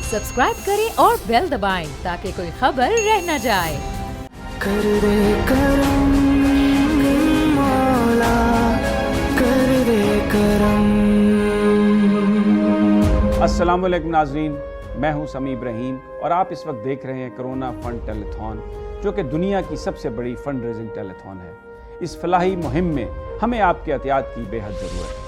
Subscribe करें और bell दबाएं ताकि कोई खबर रह न जाए। कर दे करम मौला, कर दे करम। अस्सलाम वालेकुम नाज़रीन, मैं हूं समी इब्राहिम और आप इस वक्त देख रहे हैं कोरोना फंड टेलीथॉन, जो कि दुनिया की सबसे बड़ी फंड रेजिंग टेलीथॉन है। इस फलाही मुहिम में हमें आपके एहतियात की बेहद ज़रूरत है।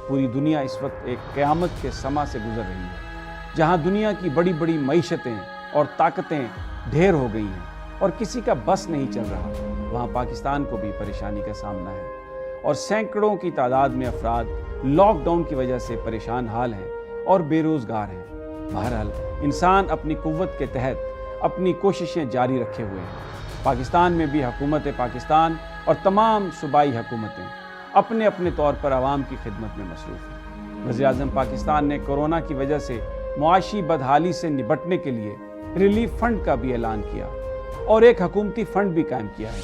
पूरी दुनिया इस वक्त एक क़यामत के समा से गुजर रही है, जहां दुनिया की बड़ी बड़ी मईशतें और ताकतें ढेर हो गई हैं और किसी का बस नहीं चल रहा। वहां पाकिस्तान को भी परेशानी का सामना है और सैकड़ों की तादाद में अफराद लॉकडाउन की वजह से परेशान हाल हैं और बेरोज़गार हैं। बहरहाल इंसान अपनी कुव्वत के तहत अपनी कोशिशें जारी रखे हुए हैं। पाकिस्तान में भी हुकूमत पाकिस्तान और तमाम सूबाई हुकूमतें अपने अपने तौर पर आवाम की खिदमत में मसरूफ़ हैं। वज़ीर-ए-आज़म पाकिस्तान ने कोरोना की वजह से मुआशी बदहाली से निपटने के लिए रिलीफ फंड का भी ऐलान किया और एक हुकूमती फंड भी कायम किया है,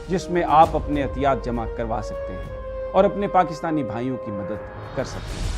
जिसमें आप अपने एहतियात जमा करवा सकते हैं और अपने पाकिस्तानी भाइयों की मदद कर सकते हैं।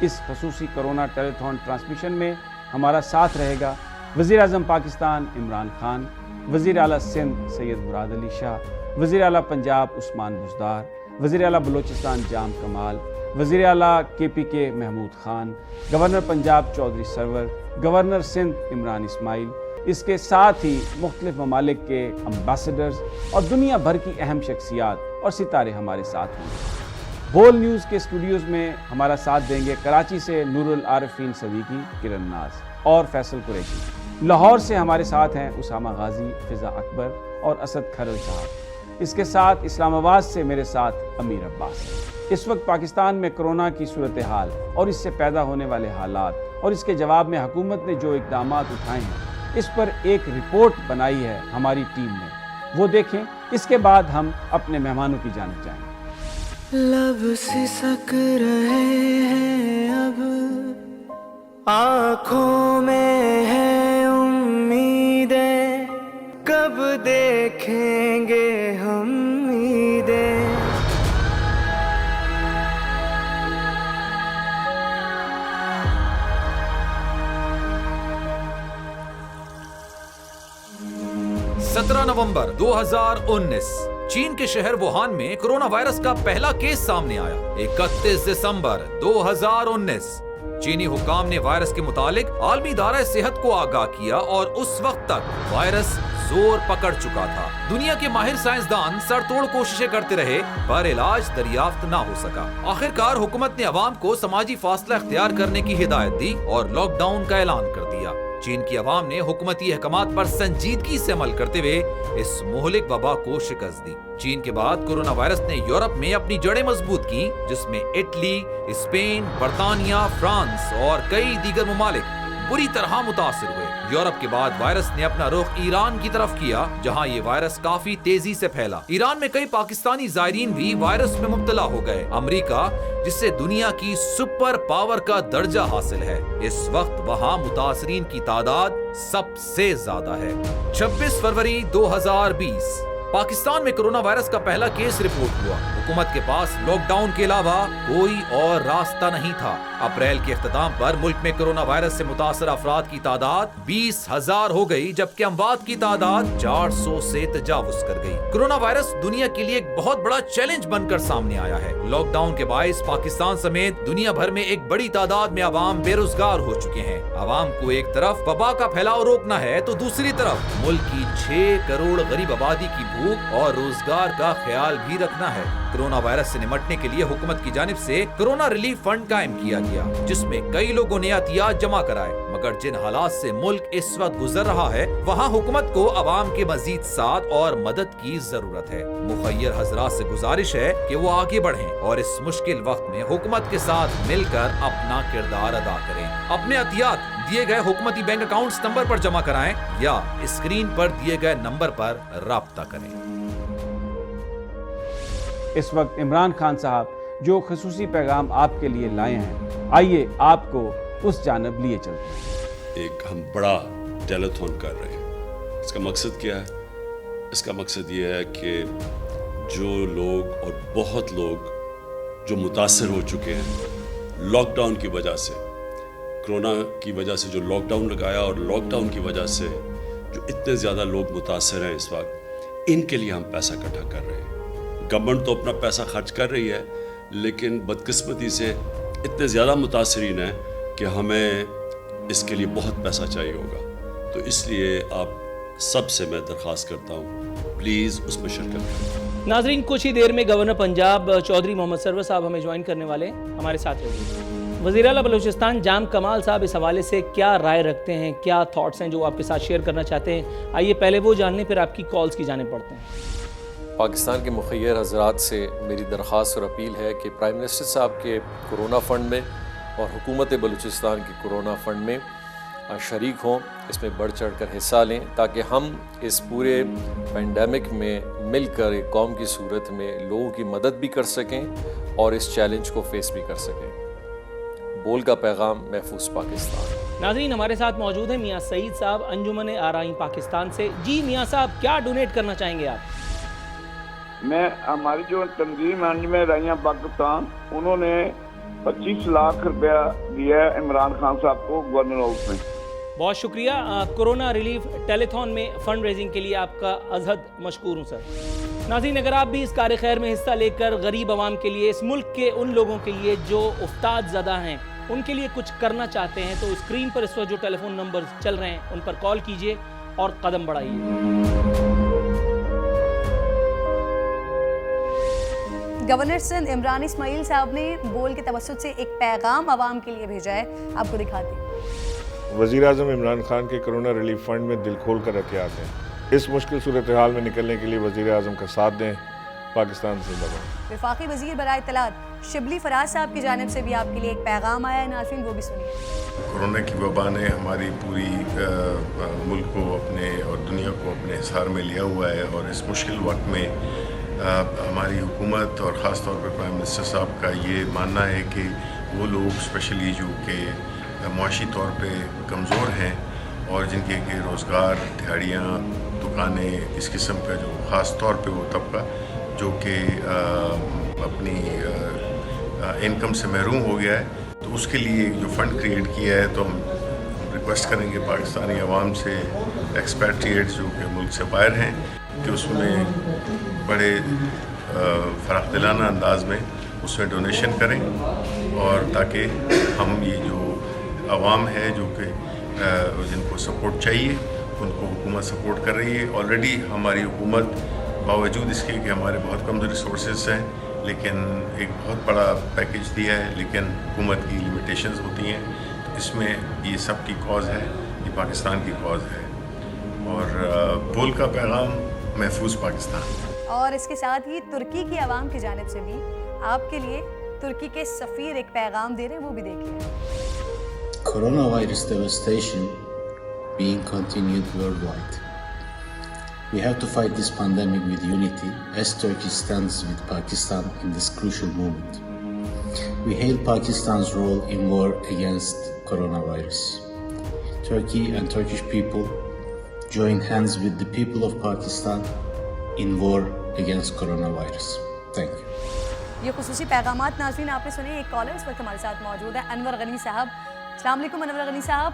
इस खसूसी कोरोना टेलीथॉन ट्रांसमिशन में हमारा साथ रहेगा वज़ीर-ए-आज़म पाकिस्तान इमरान खान, वज़ीर आला सिंध सैयद मुराद अली शाह, वज़ीर आला पंजाब उस्मान बुज़दार, वज़ीर आला बलूचिस्तान जाम कमाल, वज़ीर आला KPK Mahmood Khan, governor Punjab Chaudhry Sarwar, governor Sindh Imran Ismail, इसके साथ ही मुख्तलिफ ममालिक के एम्बेसडर्स और दुनिया भर की अहम शख्सियात और सितारे हमारे साथ होंगे। बोल न्यूज़ के स्टूडियोज़ में हमारा साथ देंगे कराची से नूरुल आरिफीन सदीकी, किरण नाज और फैसल कुरैशी। लाहौर से हमारे साथ हैं उसामा गाजी, फिज़ा अकबर और असद खरल साहब। इसके साथ इस्लामाबाद से मेरे साथ अमीर अब्बास। इस वक्त पाकिस्तान में कोरोना की सूरत हाल और इससे पैदा होने वाले हालात और इसके जवाब में हुकूमत ने जो इक़दामात उठाए हैं, इस पर एक रिपोर्ट बनाई है हमारी टीम ने। वो देखें, इसके बाद हम अपने मेहमानों की जानिब जाएंगे। लब सिसक रहे हैं अब, आँखों में है उम्मीदें, कब देखेंगे हम ईदें। नवंबर 2019 चीन के शहर वुहान में कोरोना वायरस का पहला केस सामने आया। 31 दिसंबर 2019 चीनी हुक्काम ने वायरस के मुतालिक आलमी इदारा सेहत को आगाह किया और उस वक्त तक वायरस जोर पकड़ चुका था। दुनिया के माहिर साइंसदान सरतोड़ कोशिशें करते रहे, पर इलाज दरियाफ्त ना हो सका। आखिरकार हुकूमत ने अवाम को समाजी फासला इख्तियार करने की हिदायत दी और लॉकडाउन का ऐलान कर दिया। चीन की अवाम ने हुकूमती अहकामात पर संजीदगी से अमल करते हुए इस मुहलिक वबा को शिकस्त दी। चीन के बाद कोरोना वायरस ने यूरोप में अपनी जड़ें मजबूत की, जिसमें इटली, स्पेन, बर्तानिया, फ्रांस और कई दीगर ममालिक बुरी तरह मुतासिर हुए। यूरोप के बाद वायरस ने अपना रुख ईरान की तरफ किया, जहां ये वायरस काफी तेजी से फैला। ईरान में कई पाकिस्तानी जायरीन भी वायरस में मुब्तला हो गए। अमेरिका, जिससे दुनिया की सुपर पावर का दर्जा हासिल है, इस वक्त वहां मुतासरीन की तादाद सबसे ज्यादा है। 26 फरवरी 2020 पाकिस्तान में कोरोना वायरस का पहला केस रिपोर्ट हुआ। हुकूमत के पास लॉकडाउन के अलावा कोई और रास्ता नहीं था। अप्रैल के इख्तिताम पर मुल्क में कोरोना वायरस से मुतासर अफराद की तादाद 20,000 हो गई, जबकि अमवात की तादाद 400 से तजावुज कर गई। कोरोना वायरस दुनिया के लिए एक बहुत बड़ा चैलेंज बनकर सामने आया है। लॉकडाउन के बायस पाकिस्तान समेत दुनिया भर में एक बड़ी तादाद में अवाम बेरोजगार हो चुके हैं। अवाम को एक तरफ वबा का फैलाव रोकना है, तो दूसरी तरफ मुल्क की 6 करोड़ गरीब आबादी की भूख और रोजगार का ख्याल भी रखना है। कोरोना वायरस से निपटने के लिए हुकूमत की जानिब से कोरोना रिलीफ फंड कायम किया गया, जिसमें कई लोगों ने एहतियात जमा कराए। मगर जिन हालात से मुल्क इस वक्त गुजर रहा है, वहाँ हुकूमत को अवाम के मजीद साथ और मदद की जरूरत है। मुखय्यर हजरात से गुजारिश है कि वो आगे बढ़ें और इस मुश्किल वक्त में हुकूमत के साथ मिलकर अपना किरदार अदा करें। अपने एहतियात दिए गए हुकूमती बैंक अकाउंट्स नंबर पर जमा कराएं या स्क्रीन पर दिए गए नंबर पर राब्ता करें। इस वक्त इमरान खान साहब जो खसूसी पैगाम आपके लिए लाए हैं, आइए आपको उस जानब लिए चलते हैं। एक हम बड़ा टेलीथॉन कर रहे हैं। इसका मकसद क्या है? इसका मकसद ये है कि जो लोग और बहुत लोग जो मुतासर हो चुके हैं लॉकडाउन की वजह से, کورونا کی وجہ سے جو لاک ڈاؤن لگایا اور لاک ڈاؤن کی وجہ سے جو اتنے زیادہ لوگ متاثر ہیں اس وقت، ان کے لیے ہم پیسہ اکٹھا کر رہے ہیں. گورنمنٹ تو اپنا پیسہ خرچ کر رہی ہے، لیکن بدقسمتی سے اتنے زیادہ متاثرین ہیں کہ ہمیں اس کے لیے بہت پیسہ چاہیے ہوگا. تو اس لیے آپ سب سے میں درخواست کرتا ہوں پلیز اس میں شرکت کریں. ناظرین، کچھ ہی دیر میں گورنر پنجاب چودھری محمد سرور صاحب ہمیں جوائن کرنے والے ہیں، ہمارے ساتھ رہیے. وزیر اعلیٰ بلوچستان جام کمال صاحب اس حوالے سے کیا رائے رکھتے ہیں، کیا تھاٹس ہیں جو آپ کے ساتھ شیئر کرنا چاہتے ہیں؟ آئیے پہلے وہ جان لیں، پھر آپ کی کالز کی جانب پڑھتے ہیں. پاکستان کے مخیر حضرات سے میری درخواست اور اپیل ہے کہ پرائم منسٹر صاحب کے کرونا فنڈ میں اور حکومت بلوچستان کے کرونا فنڈ میں شریک ہوں، اس میں بڑھ چڑھ کر حصہ لیں تاکہ ہم اس پورے پینڈیمک میں مل کر ایک قوم کی صورت میں لوگوں کی مدد بھی کر سکیں اور اس چیلنج کو فیس بھی کر سکیں. بول کا پیغام، محفوظ پاکستان. ناظرین، ہمارے ساتھ موجود ہیں میاں سعید صاحب انجمن آرائین پاکستان سے. جی میاں صاحب، کیا ڈونیٹ کرنا چاہیں گے آپ؟ میں ہماری جو تنظیم انجمن آرائین پاکستان، انہوں نے 25 لاکھ روپیہ دیا ہے عمران خان صاحب کو گورنر ہاؤس میں. بہت شکریہ. کورونا ریلیف ٹیلی تھون میں فنڈ ریزنگ کے لیے آپ کا ازحد مشکور ہوں سر. ناظرین، اگر آپ بھی اس کار خیر میں حصہ لے کر غریب عوام کے لیے، اس ملک کے ان لوگوں کے لیے جو افتاد زدہ ہیں، ان کے لیے کچھ کرنا چاہتے ہیں تو اسکرین پر اس وقت جو ٹیلی فون نمبر چل رہے ہیں ان پر کال کیجئے اور قدم بڑھائیے. گورنر سندھ عمران اسماعیل صاحب نے بول کے توسط سے ایک پیغام عوام کے لیے بھیجا ہے، آپ کو دکھاتے ہیں. وزیر اعظم عمران خان کے کرونا ریلیف فنڈ میں دل کھول کر احتیاط ہیں. اس مشکل صورتحال میں نکلنے کے لیے وزیر اعظم کا ساتھ دیں. پاکستان سے بات. وفاقی وزیر برائے اطلاعات شبلی فراز صاحب کی جانب سے بھی آپ کے لیے ایک پیغام آیا ہے، ناظرین وہ بھی سنیے. کورونا کی وبا نے ہماری پوری ملک کو اپنے اور دنیا کو اپنے حصار میں لیا ہوا ہے، اور اس مشکل وقت میں ہماری حکومت اور خاص طور پر پرائم منسٹر صاحب کا یہ ماننا ہے کہ وہ لوگ اسپیشلی جو کہ معاشی طور پہ کمزور ہیں اور جن کے روزگار، دیہڑیاں، دکانیں، اس قسم کا جو خاص طور پہ وہ طبقہ جو کہ اپنی انکم سے محروم ہو گیا ہے، تو اس کے لیے جو فنڈ کریٹ کیا ہے، تو ہم ریکویسٹ کریں گے پاکستانی عوام سے، ایکسپیٹریٹس جو کہ ملک سے باہر ہیں، کہ اس میں بڑے فراخ دلانہ انداز میں اس میں ڈونیشن کریں، اور تاکہ ہم یہ جو عوام ہے جو کہ جن کو سپورٹ چاہیے ان کو حکومت سپورٹ کر رہی ہے. آلریڈی ہماری حکومت باوجود اس کے کہ ہمارے بہت کم ریسورسز ہیں لیکن ایک بہت بڑا پیکیج دیا ہے، لیکن حکومت کی لمیٹیشنز ہوتی ہیں. تو اس میں یہ سب کی کاز ہے، یہ پاکستان کی کاز ہے. اور بول کا پیغام، محفوظ پاکستان. اور اس کے ساتھ ہی ترکی کی عوام کی جانب سے بھی آپ کے لیے ترکی کے سفیر ایک پیغام دے رہے ہیں، وہ بھی دیکھیے. Coronavirus devastation being continued worldwide. We have to fight this pandemic with unity as Turkey stands with Pakistan in this crucial moment. We hail Pakistan's role in war against coronavirus. Turkey and Turkish people join hands with the people of Pakistan in war against coronavirus. Thank you. یہ خصوصی پیغامات ناظرین آپ نے سنے. ایک collar اس وقت ہمارے ساتھ موجود ہے، انور غنی صاحب. السلام علیکم انور غنی صاحب،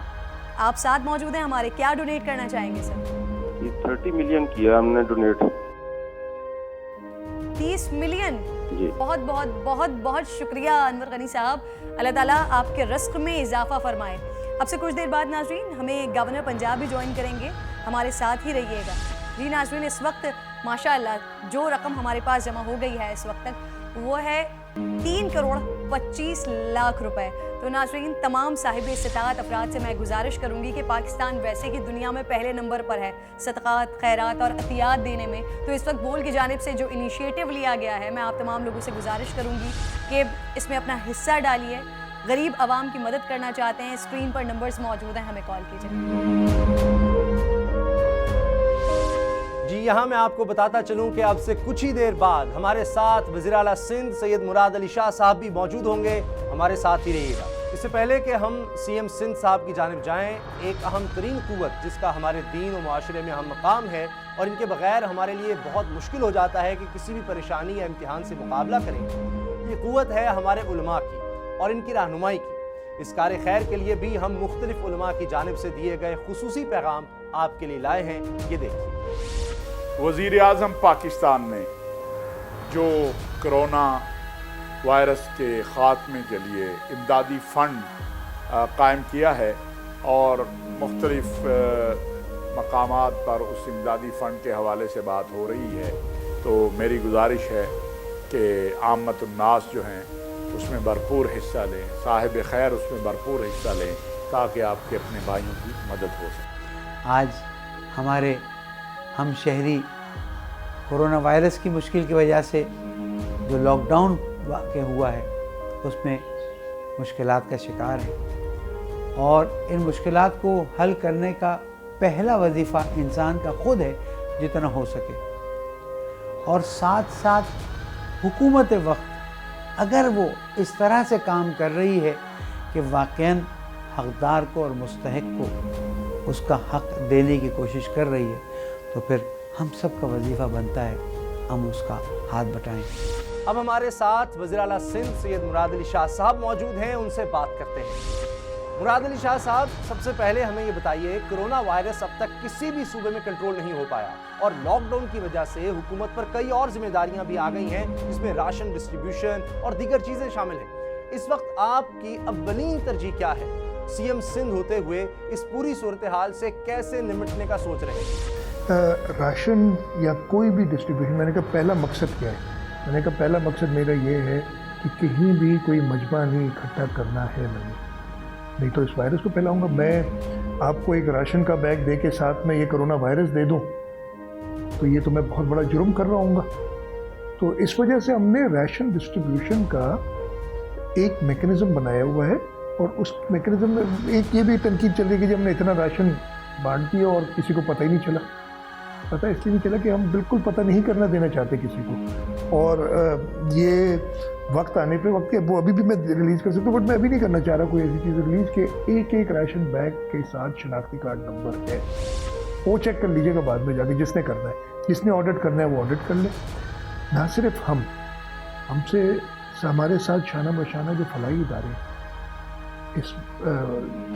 آپ ساتھ موجود ہیں ہمارے. کیا ڈونیٹ کرنا چاہیں گے سر؟ یہ 30 ملین کیا ہم نے ڈونیٹ. 30 ملین؟ جی بہت بہت بہت بہت شکریہ انور غنی صاحب. اللہ تعالیٰ آپ کے رزق میں اضافہ فرمائے. اب سے کچھ دیر بعد ناظرین ہمیں گورنر پنجاب بھی جوائن کریں گے، ہمارے ساتھ ہی رہیے گا. جی ناظرین، اس وقت ماشاءاللہ جو رقم ہمارے پاس جمع ہو گئی ہے اس وقت تک وہ ہے 3 کروڑ 25 لاکھ روپے. تو ناظرین تمام صاحب استطاعت افراد سے میں گزارش کروں گی کہ پاکستان ویسے کہ دنیا میں پہلے نمبر پر ہے صدقات، خیرات اور عطیات دینے میں، تو اس وقت بول کی جانب سے جو انیشیٹو لیا گیا ہے میں آپ تمام لوگوں سے گزارش کروں گی کہ اس میں اپنا حصہ ڈالیے. غریب عوام کی مدد کرنا چاہتے ہیں، اسکرین پر نمبرز موجود ہیں، ہمیں کال کیجیے. جی یہاں میں آپ کو بتاتا چلوں کہ اب سے کچھ ہی دیر بعد ہمارے ساتھ وزیر اعلیٰ سندھ سید مراد علی شاہ صاحب بھی موجود ہوں گے، ہمارے ساتھ ہی رہیے گا. اس سے پہلے کہ ہم سی ایم سندھ صاحب کی جانب جائیں، ایک اہم ترین قوت جس کا ہمارے دین و معاشرے میں اہم مقام ہے اور ان کے بغیر ہمارے لیے بہت مشکل ہو جاتا ہے کہ کسی بھی پریشانی یا امتحان سے مقابلہ کریں، یہ قوت ہے ہمارے علماء کی اور ان کی رہنمائی کی. اس کار خیر کے لیے بھی ہم مختلف علماء کی جانب سے دیے گئے خصوصی پیغام آپ کے لیے لائے ہیں، یہ دیکھیے۔ وزیر اعظم پاکستان نے جو کرونا وائرس کے خاتمے کے لیے امدادی فنڈ قائم کیا ہے اور مختلف مقامات پر اس امدادی فنڈ کے حوالے سے بات ہو رہی ہے، تو میری گزارش ہے کہ عامت الناس جو ہیں اس میں بھرپور حصہ لیں، صاحب خیر اس میں بھرپور حصہ لیں تاکہ آپ کے اپنے بھائیوں کی مدد ہو سکے۔ آج ہمارے ہم شہری کورونا وائرس کی مشکل کی وجہ سے جو لاک ڈاؤن واقع ہوا ہے اس میں مشکلات کا شکار ہیں، اور ان مشکلات کو حل کرنے کا پہلا وظیفہ انسان کا خود ہے جتنا ہو سکے، اور ساتھ ساتھ حکومت وقت اگر وہ اس طرح سے کام کر رہی ہے کہ واقعاً حقدار کو اور مستحق کو اس کا حق دینے کی کوشش کر رہی ہے، تو پھر ہم سب کا وظیفہ بنتا ہے ہم اس کا ہاتھ بٹائیں۔ اب ہمارے ساتھ وزیر اعلیٰ سندھ سید مراد علی شاہ صاحب موجود ہیں، ان سے بات کرتے ہیں۔ مراد علی شاہ صاحب، سب سے پہلے ہمیں یہ بتائیے، کرونا وائرس اب تک کسی بھی صوبے میں کنٹرول نہیں ہو پایا، اور لاک ڈاؤن کی وجہ سے حکومت پر کئی اور ذمہ داریاں بھی آ گئی ہیں، جس میں راشن ڈسٹریبیوشن اور دیگر چیزیں شامل ہیں۔ اس وقت آپ کی اولین ترجیح کیا ہے؟ سی ایم سندھ ہوتے ہوئے اس پوری صورتحال سے کیسے نمٹنے کا سوچ رہے ہیں؟ راشن یا کوئی بھی ڈسٹریبیوشن، میں نے کہا پہلا مقصد کیا ہے؟ میں نے کہا پہلا مقصد میرا یہ ہے کہ کہیں بھی کوئی مجمع نہیں اکٹھا کرنا ہے، نہیں تو اس وائرس کو پھیلاؤں گا۔ میں آپ کو ایک راشن کا بیگ دے کے ساتھ میں یہ کرونا وائرس دے دوں تو یہ تو میں بہت بڑا جرم کر رہا ہوں گا۔ تو اس وجہ سے ہم نے راشن ڈسٹریبیوشن کا ایک میکنزم بنایا ہوا ہے، اور اس میکنزم میں ایک یہ بھی تنقید چل رہی ہے کہ جب ہم نے اتنا راشن بانٹ دیا اور کسی کو پتہ ہی نہیں چلا۔ پتہ اس لیے نہیں چلا کہ ہم بالکل پتہ نہیں کرنا دینا چاہتے کسی کو، اور یہ وقت آنے پہ وقت وہ ابھی بھی میں ریلیز کر سکتا ہوں، بٹ میں ابھی نہیں کرنا چاہ رہا کوئی ایسی چیز ریلیز کہ ایک راشن بیگ کے ساتھ شناختی کارڈ نمبر ہے، وہ چیک کر لیجیے گا بعد میں جا کے، جس نے کرنا ہے، جس نے آڈٹ کرنا ہے وہ آڈٹ کر لے۔ نہ صرف ہم سے ہمارے ساتھ شانہ بشانہ جو فلاحی ادارے ہیں اس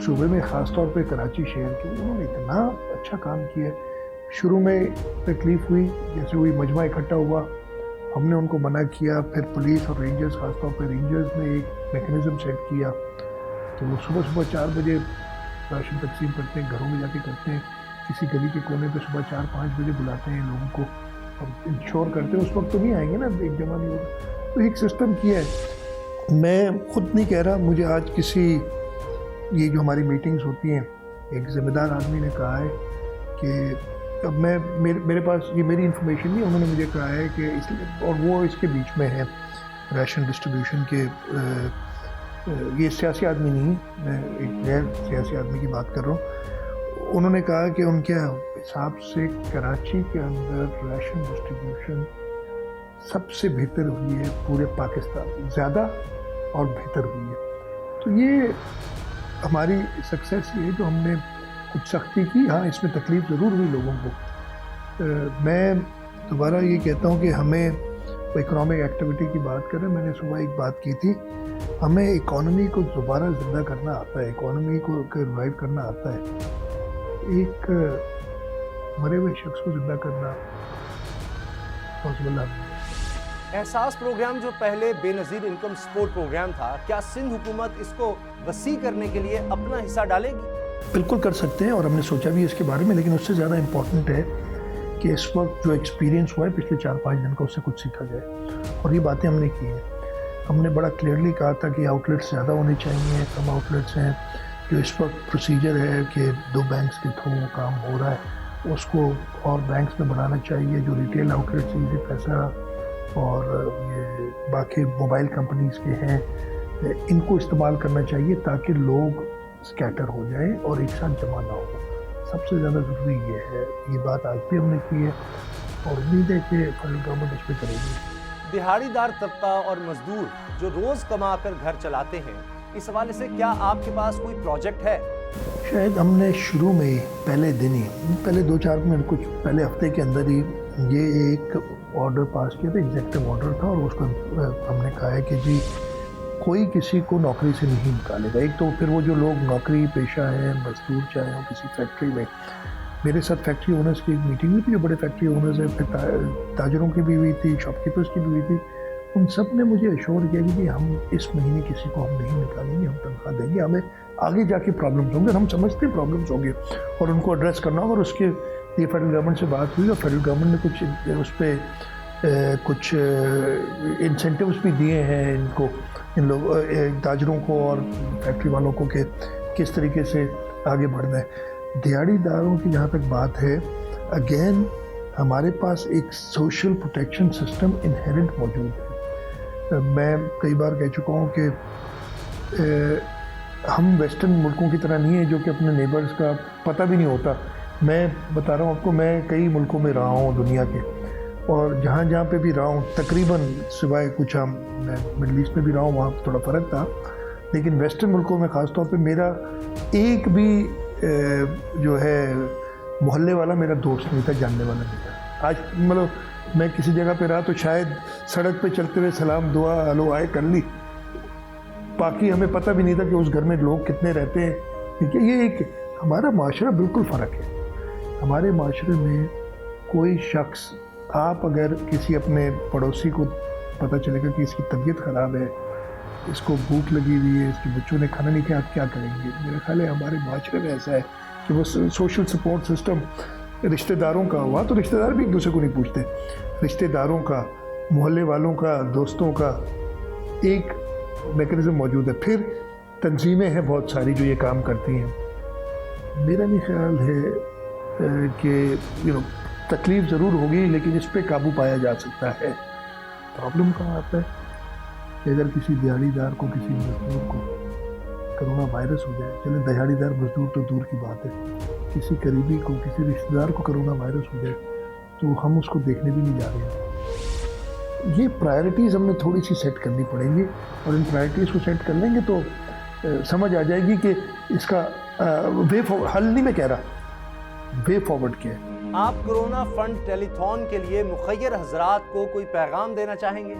صوبے میں، خاص طور پہ کراچی شہر کے، انہوں نے اتنا اچھا کام کیا ہے۔ شروع میں تکلیف ہوئی، جیسے ہوئی مجمع اکٹھا ہوا، ہم نے ان کو منع کیا، پھر پولیس اور رینجرز، خاص طور پہ رینجرز نے ایک میکنزم سیٹ کیا، تو وہ صبح 4 بجے راشن تقسیم کرتے ہیں، گھروں میں جا کے کرتے ہیں، کسی گلی کے کونے پہ صبح 4-5 بجے بلاتے ہیں لوگوں کو، اور انشور کرتے ہیں اس وقت تو نہیں آئیں گے نا، ایک جمع نہیں ہوگا، تو ایک سسٹم کیا ہے۔ میں خود نہیں کہہ رہا، مجھے آج کسی یہ جو ہماری میٹنگز ہوتی ہیں، ایک ذمہ دار آدمی نے کہا ہے کہ اب میرے پاس یہ میری انفارمیشن نہیں، انہوں نے مجھے کہا ہے کہ اس لیے، اور وہ اس کے بیچ میں ہے راشن ڈسٹریبیوشن کے، یہ سیاسی آدمی نہیں، میں ایک غیر سیاسی آدمی کی بات کر رہا ہوں۔ انہوں نے کہا کہ ان کے حساب سے کراچی کے اندر راشن ڈسٹریبیوشن سب سے بہتر ہوئی ہے پورے پاکستان میں، زیادہ اور بہتر ہوئی ہے۔ تو یہ ہماری سکسیس یہ ہے جو ہم نے کچھ سختی کی، ہاں اس میں تکلیف ضرور ہوئی لوگوں کو۔ میں دوبارہ یہ کہتا ہوں کہ ہمیں اکنامک ایکٹیویٹی کی بات کریں، میں نے صبح ایک بات کی تھی، ہمیں اکانومی کو دوبارہ زندہ کرنا آتا ہے، اکانومی کو ریوائیو کرنا آتا ہے، ایک مرے ہوئے شخص کو زندہ کرنا پاسبل نہیں۔ احساس پروگرام جو پہلے بے نظیر انکم سپورٹ پروگرام تھا، کیا سندھ حکومت اس کو وسیع کرنے کے لیے اپنا حصہ ڈالے گی؟ بالکل کر سکتے ہیں، اور ہم نے سوچا بھی اس کے بارے میں، لیکن اس سے زیادہ امپورٹنٹ ہے کہ اس وقت جو ایکسپیرینس ہوا ہے پچھلے 4-5 دن کا، اس سے کچھ سیکھا جائے، اور یہ باتیں ہم نے کی ہیں۔ ہم نے بڑا کلیئرلی کہا تھا کہ آؤٹ لیٹس زیادہ ہونے چاہیے، کم آؤٹ لیٹس ہیں، جو اس وقت پروسیجر ہے کہ 2 بینکس کے تھرو کام ہو رہا ہے، اس کو اور بینکس میں بنانا چاہیے، جو ریٹیل آؤٹ لیٹس ہیں، پیسہ اور یہ باقی موبائل کمپنیز کے ہیں، ان کو استعمال کرنا چاہیے تاکہ لوگ سکیٹر ہو جائیں اور ایک ساتھ جمع نہ ہو۔ سب سے زیادہ ضروری یہ ہے، یہ بات آج بھی ہم نے کی ہے، اور امید ہے کہ فیڈرل گورنمنٹ اس پہ کرے گی۔ دہاڑی دار طبقہ اور مزدور جو روز کما کر گھر چلاتے ہیں، اس حوالے سے کیا آپ کے پاس کوئی پروجیکٹ ہے؟ شاید ہم نے شروع میں پہلے دن ہی، پہلے 2-4 منٹ، کچھ پہلے ہفتے کے اندر ہی یہ ایک آرڈر پاس کیا تھا، ایگزیکٹو آرڈر تھا، اور اس کو ہم نے کہا ہے کہ جی कोई किसी को नौकरी से नहीं निकालेगा। एक तो फिर वो जो लोग नौकरी पेशा हैं, मजदूर चाहे हो किसी फैक्ट्री में, मेरे साथ फैक्ट्री ओनर्स की एक मीटिंग हुई थी, जो बड़े फैक्ट्री ओनर्स हैं, फिर ताजरों की भी हुई थी, शॉपकीपर्स की भी हुई थी। उन सब ने मुझे एश्योर किया कि हम इस महीने किसी को हम नहीं निकालेंगे, हम तनख्वाह देंगे, हमें आगे जाके प्रॉब्लम्स होंगे, हम समझते हैं प्रॉब्लम्स होंगे और उनको एड्रेस करना होगा। और उसके लिए फेडरल गवर्नमेंट से बात हुई और फेडरल गवर्नमेंट ने कुछ उस पर कुछ इंसेंटिव्स भी दिए हैं इनको, इन लोग ताजरों को और फैक्ट्री वालों को, कि किस तरीके से आगे बढ़ना है। दिहाड़ीदारों की जहाँ तक बात है, अगेन हमारे पास एक सोशल प्रोटेक्शन सिस्टम इनहेरेंट मौजूद है। मैं कई बार कह चुका हूँ कि हम वेस्टर्न मुल्कों की तरह नहीं है जो कि अपने नेबर्स का पता भी नहीं होता। मैं बता रहा हूँ आपको, मैं कई मुल्कों में रहा हूँ दुनिया के, और जहाँ जहाँ पे भी रहा हूँ तकरीबन, सिवाय कुछ मैं मिडल ईस्ट में भी रहा हूँ, वहाँ थोड़ा फ़र्क था, लेकिन वेस्टर्न मुल्कों में ख़ास तौर पे मेरा एक भी जो है मोहल्ले वाला मेरा दोस्त नहीं था, जानने वाला नहीं था। आज मतलब मैं किसी जगह पे रहा तो शायद सड़क पे चलते हुए सलाम दुआ हेलो आए कर ली, बाकी हमें पता भी नहीं था कि उस घर में लोग कितने रहते हैं। देखिए ये एक हमारा माशरा बिल्कुल फ़र्क है। हमारे माशरे में कोई शख्स, आप अगर किसी अपने पड़ोसी को पता चलेगा कि इसकी तबीयत ख़राब है, इसको भूख लगी हुई है, इसके बच्चों ने खाना नहीं खाया, आप क्या करेंगे? मेरा ख्याल है हमारे माशरे में ऐसा है कि वो सोशल सपोर्ट सिस्टम रिश्तेदारों का हुआ तो रिश्तेदार भी एक दूसरे को नहीं पूछते, रिश्तेदारों का, मोहल्ले वालों का, दोस्तों का एक मैकेनिज्म मौजूद है। फिर तंजीमें हैं बहुत सारी जो ये काम करती हैं। मेरा नहीं ख्याल है कि तकलीफ़ ज़रूर होगी, लेकिन इस पे काबू पाया जा सकता है। प्रॉब्लम कहाँ आता है कि अगर किसी दिहाड़ीदार को, किसी मजदूर को कोरोना वायरस हो जाए, चले दिहाड़ीदार मजदूर तो दूर की बात है, किसी करीबी को, किसी रिश्तेदार को कोरोना वायरस हो जाए तो हम उसको देखने भी नहीं जा रहे हैं। ये प्रायोरिटीज़ हमने थोड़ी सी सेट करनी पड़ेंगी, और इन प्रायोरिटीज़ को सेट कर लेंगे तो समझ आ जाएगी कि इसका वे हल नहीं मैं कह रहा, वे फॉरवर्ड क्या है। आप कोरोना फंड टेलीथॉन के लिए मुखय्यर हजरात को कोई पैगाम देना चाहेंगे?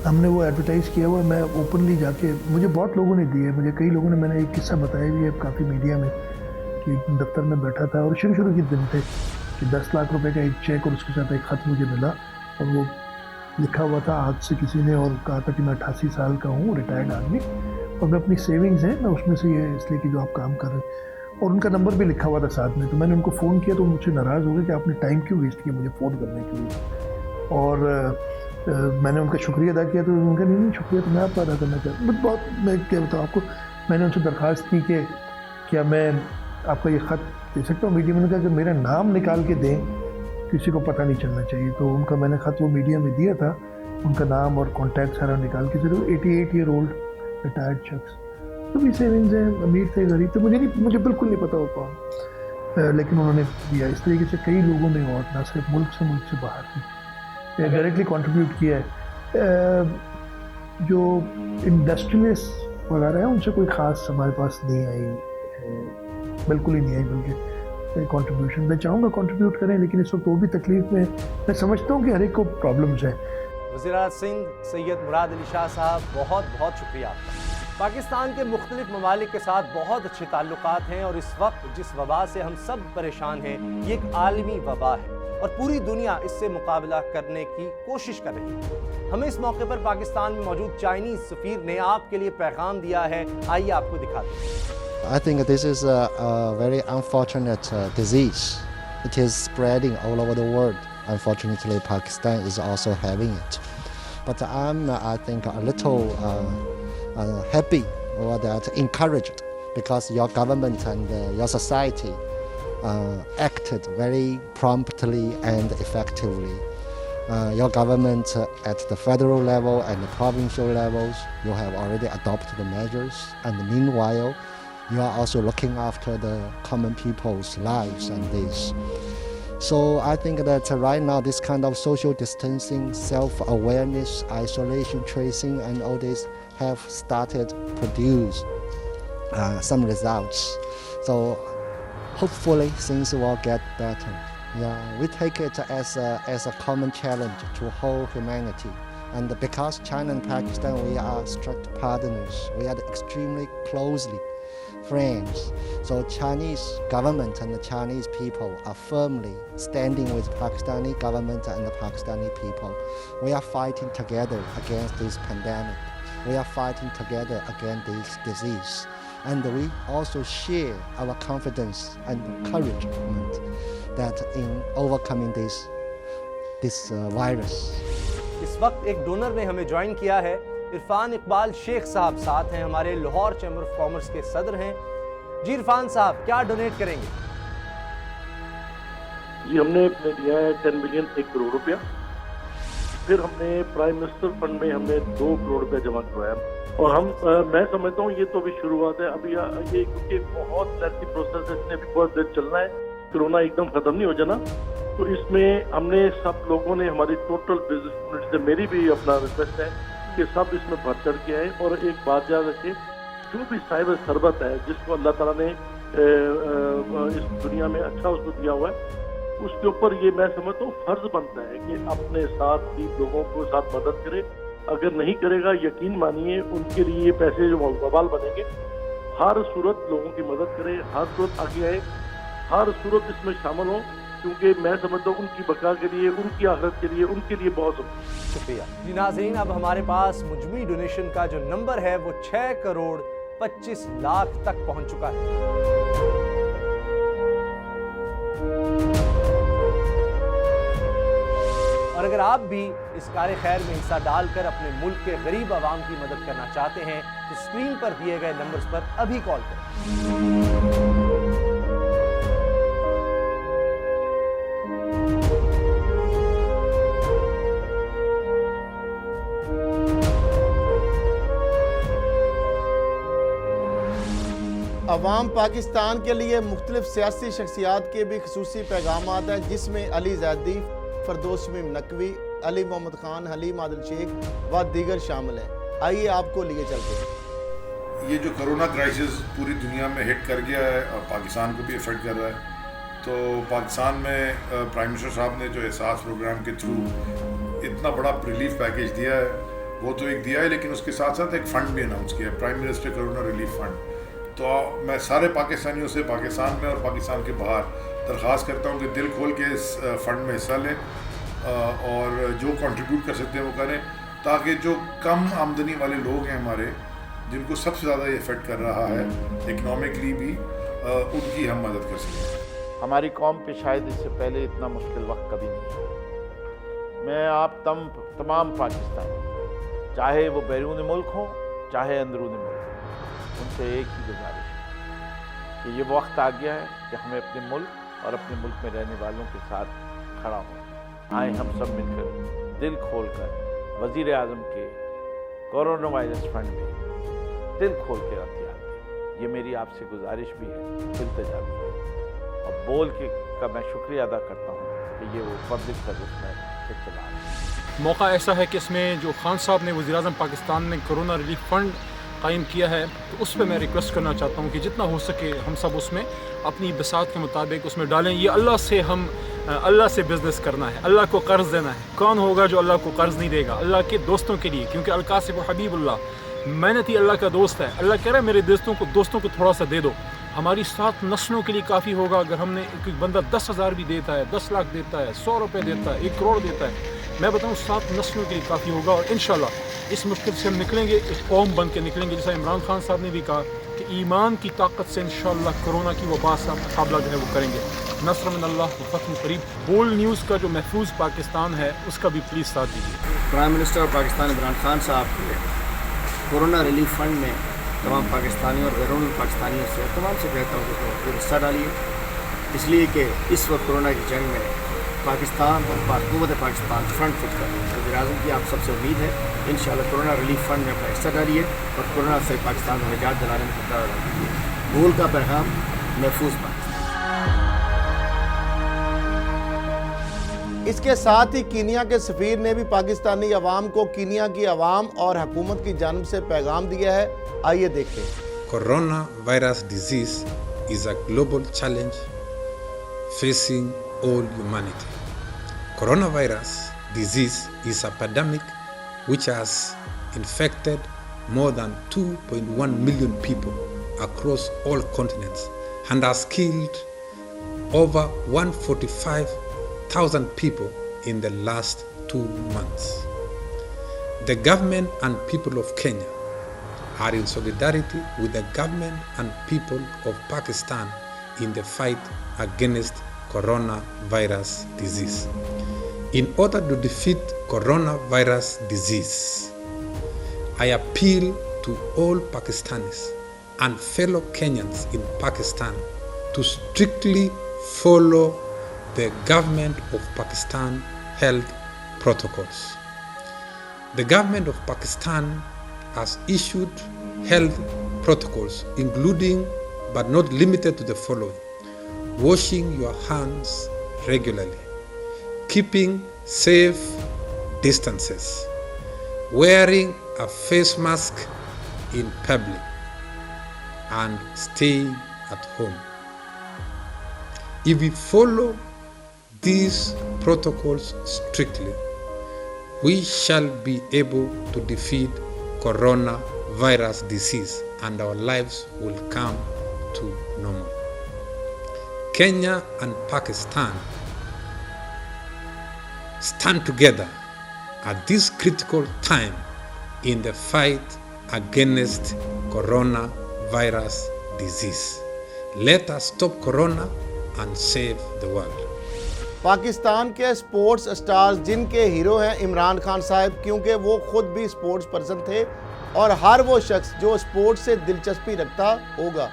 हमने वो एडवर्टाइज़ किया हुआ, मैं ओपनली जाके, मुझे बहुत लोगों ने दिए, मुझे कई लोगों ने, मैंने एक किस्सा बताया भी है काफ़ी मीडिया में कि एक दफ्तर में बैठा था और शुरू के दिन थे कि 10 लाख रुपए का एक चेक और उसके साथ एक ख़त मुझे मिला, और वो लिखा हुआ था हाथ से किसी ने, और कहा था कि मैं 88 साल का हूँ, रिटायर्ड आदमी, और मैं अपनी सेविंग्स हैं मैं उसमें से ये इसलिए कि जो आप काम कर रहे हैं, और उनका नंबर भी लिखा हुआ था साथ में। तो मैंने उनको फ़ोन किया तो मुझसे नाराज़ हो गए कि आपने टाइम क्यों वेस्ट किया मुझे फ़ोन करने के लिए, और मैंने उनका शुक्रिया अदा किया तो उनका नहीं शुक्रिया तो मैं आपका अदा करना चाहता हूँ। बहुत, मैं क्या बताऊँ आपको, मैंने उनसे दरख्वास्त की कि क्या मैं आपका ये ख़त दे सकता हूँ मीडिया में? कहा कि मेरा नाम निकाल के दें, किसी को पता नहीं चलना चाहिए। तो उनका मैंने ख़त वो मीडिया में दिया था, उनका नाम और कॉन्टैक्ट सारा निकाल के, सिर्फ 88 ईयर ओल्ड रिटायर्ड शख्स, तो भी सेविंग्स हैं, अमीर थे गरीब थे, मुझे बिल्कुल नहीं पता हो कौन, लेकिन उन्होंने दिया। इस तरीके से कई लोगों ने, और ना सिर्फ मुल्क से बाहर भी डायरेक्टली कंट्रीब्यूट किया है। जो इंडस्ट्रियलिस्ट वगैरह है उनसे कोई ख़ास हमारे पास नहीं आई, बिल्कुल ही नहीं आई, बल्कि कंट्रीब्यूशन मैं चाहूँगा कंट्रीब्यूट करें, लेकिन इस वक्त वो भी तकलीफ़ में। मैं समझता हूँ कि हर एक को प्रॉब्लम्स हैं। वज़ीर-ए-आज़म सिंध सैयद मुराद अली शाह साहब, बहुत बहुत शुक्रिया आपका। पाकिस्तान के मुख्तलिफ ममालिक के साथ बहुत अच्छे ताल्लुकात हैं, और इस वक्त जिस वबा से हम सब परेशान हैं, ये एक आलमी वबा है और पूरी दुनिया इससे मुकाबला करने की कोशिश कर रही है। हमें इस मौके पर पाकिस्तान में मौजूद चाइनीज़ सफ़ीर ने आपके लिए पैगाम दिया है, आइए आपको दिखाते हैं। I think this is a very unfortunate disease. It is spreading all over the world. Unfortunately, Pakistan is also having it. But I think, a little happy or that encouraged because your government and your society acted very promptly and effectively. Your government at the federal level and the provincial levels, you have already adopted the measures, and meanwhile, you are also looking after the common people's lives and this. So I think that right now this kind of social distancing, self-awareness, isolation, tracing, and all this have started produce some results. So hopefully things will get better. Yeah, we take it as a common challenge to whole humanity. And because China and Pakistan, we are strict partners. We are extremely closely friends. So Chinese government and the Chinese people are firmly standing with Pakistani government and the Pakistani people. We are fighting together against this pandemic. We are fighting together against this disease. And we also share our confidence and encouragement that in overcoming this virus. इस वक्त एक donor ने हमें join किया है। इरफान इकबाल शेख साहब साथ हैं, हमारे लाहौर चैम्बर ऑफ कॉमर्स के सदर हैं। जी इरफान साहब, क्या डोनेट करेंगे? जी हमने दिया है 10 मिलियन 1 करोड़ रुपया। फिर हमने प्राइम मिनिस्टर फंड में हमने 2 करोड़ रुपया जमा करवाया। और मैं समझता हूँ ये तो अभी शुरुआत है। अभी ये क्योंकि बहुत लंबी प्रोसेस है, इसने अभी बहुत देर चलना है। कोरोना एकदम खत्म नहीं हो जाना। तो इसमें हमने सब लोगों ने, हमारी टोटल बिजनेस यूनिट से मेरी भी अपना रिक्वेस्ट है कि सब इसमें बढ़ चढ़ के आए। और एक बात याद रखें, जो भी साहिब सरबत है, जिसको अल्लाह ताला ने इस दुनिया में अच्छा उसको दिया हुआ है, उसके ऊपर ये मैं समझता हूँ फर्ज बनता है कि अपने साथ भी लोगों को साथ मदद करे। अगर नहीं करेगा, यकीन मानिए उनके लिए ये पैसे जो बवाल बनेंगे। हर सूरत लोगों की मदद करे, हर सूरत आगे आए, हर सूरत इसमें शामिल हो, क्योंकि मैं समझता हूँ उनकी बका के लिए, उनकी आखिरत के लिए, उनके लिए बहुत शुक्रिया। जी नाज़रीन, अब हमारे पास मुजमी डोनेशन का जो नंबर है वो 6 करोड़ 25 लाख तक पहुंच चुका है। और अगर आप भी इस कार्य खैर में हिस्सा डालकर अपने मुल्क के गरीब आवाम की मदद करना चाहते हैं तो स्क्रीन पर दिए गए नंबर्स पर अभी कॉल करें। अवाम पाकिस्तान के लिए मुख्तलिफ सियासी शख्सियात के भी खसूसी पैगामात हैं, जिसमें अली ज़ैदी, फरदौस शमीम नकवी, अली मोहम्मद खान, हलीम आदिल शेख व दीगर शामिल हैं। आइए आपको लिए चलते हैं। ये जो कोरोना क्राइसिस पूरी दुनिया में हिट कर गया है और पाकिस्तान को भी इफ़ेक्ट कर रहा है, तो पाकिस्तान में प्राइम मिनिस्टर साहब ने जो एहसास प्रोग्राम के थ्रू इतना बड़ा रिलीफ पैकेज दिया है, वो तो एक दिया है, लेकिन उसके साथ साथ एक फ़ंड भी अनाउंस किया है, prime minister corona relief fund. तो मैं सारे पाकिस्तानियों से पाकिस्तान में और पाकिस्तान के बाहर दरख्वास्त करता हूँ कि दिल खोल के इस फ़ंड में हिस्सा लें और जो कंट्रीब्यूट कर सकते हैं वो करें, ताकि जो कम आमदनी वाले लोग हैं हमारे, जिनको सबसे ज़्यादा ये इफ़ेक्ट कर रहा है इकनॉमिकली भी, उनकी हम मदद कर सकें। हमारी कौम पे शायद इससे पहले इतना मुश्किल वक्त कभी नहीं है। मैं आप तमाम पाकिस्तानी, चाहे वो बैरून मुल्क हो चाहे अंदरूनी मुल्क, उनसे एक ही गुजारिश है कि ये वक्त आ गया है कि हमें अपने मुल्क और अपने मुल्क में रहने वालों के साथ खड़ा हो। आए हम सब मिलकर दिल खोलकर वज़ीर आज़म के कोरोना वायरस फंड में दिल खोल के रतियात दें। ये मेरी आपसे गुजारिश भी है, इल्तिजा भी है, और बोल के का मैं शुक्रिया अदा करता हूँ कि ये वो पब्लिक सर्विस में चला है। मौका ऐसा है कि इसमें जो खान साहब ने वज़ीर आज़म पाकिस्तान में कोरोना रिलीफ फ़ंड कायम किया है, तो उस पर मैं रिक्वेस्ट करना चाहता हूँ कि जितना हो सके हम सब उसमें अपनी बसात के मुताबिक उसमें डालें। ये अल्लाह से बिज़नेस करना है, अल्लाह को कर्ज़ देना है। कौन होगा जो अल्लाह को कर्ज़ नहीं देगा? अल्लाह के दोस्तों के लिए, क्योंकि अलकासिब हबीबुल्लाह, मेहनती अल्लाह का दोस्त है। अल्लाह कह रहा है मेरे दोस्तों को थोड़ा सा दे दो। हमारी 7 नस्लों के लिए काफ़ी होगा अगर हमने, एक बंदा 10,000 भी देता है, 10 लाख देता है, 100 रुपये देता है, 1 करोड़ देता है, मैं बताऊँ 7 नस्लों के लिए काफ़ी होगा। और इंशाल्लाह इस मुश्किल से हम निकलेंगे, एक कौम बन के निकलेंगे। जैसा इमरान खान साहब ने भी कहा कि ईमान की ताकत से इंशाल्लाह कोरोना की वबा से मुकाबला जो है वो करेंगे। नस्र मिनल्लाह व फत्ह करीब। बोल्ड न्यूज़ का जो महफूज पाकिस्तान है उसका भी प्लीज़ साथ दीजिए। Prime minister of Pakistan Imran Khan साहब के कोरोना रिलीफ फंड में तमाम पाकिस्तानियों और बैरून पाकिस्तानियों से तमाम से कहता हूँ कि तो हिस्सा डालिए, इसलिए कि इस वक्त कोरोना की जंग में पाकिस्तान और हुकूमत पाकिस्तान फ्रंट फुट कर रही है। वज़ीर आज़म की आप सबसे उम्मीद है इंशाअल्लाह कोरोना रिलीफ फंड में अपना हिस्सा डालिए और कोरोना से पाकिस्तान को निजात दिलाने में किरदार अदा कीजिए। भूल का पैगाम महफूज पाकिस्तान। इसके साथ ही कीनिया के सफ़ीर ने भी पाकिस्तानी अवाम को कीनिया की अवाम और हुकूमत की जानिब से पैगाम दिया है। आइए देखते हैं। Corona virus disease is a global challenge facing all humanity. Coronavirus disease is a pandemic which has infected more than 2.1 million people across all continents and has killed over 145,000 people in the last 2 months. The government and people of Kenya are in solidarity with the government and people of Pakistan in the fight against coronavirus disease. In order to defeat coronavirus disease, I appeal to all Pakistanis and fellow Kenyans in Pakistan to strictly follow the government of Pakistan health protocols. The government of Pakistan has issued health protocols including but not limited to the following: washing your hands regularly, keeping safe distances, wearing a face mask in public, and staying at home. If we follow these protocols strictly, we shall be able to defeat coronavirus disease and our lives will come to normal. Kenya and Pakistan stand together at this critical time in the fight against coronavirus disease. Let us stop corona and save the world. Pakistan के sports stars जिनके hero हैं इमरान खान साहब, क्योंकि वो खुद भी sports person थे और हर वो शख्स जो स्पोर्ट्स से दिलचस्पी रखता होगा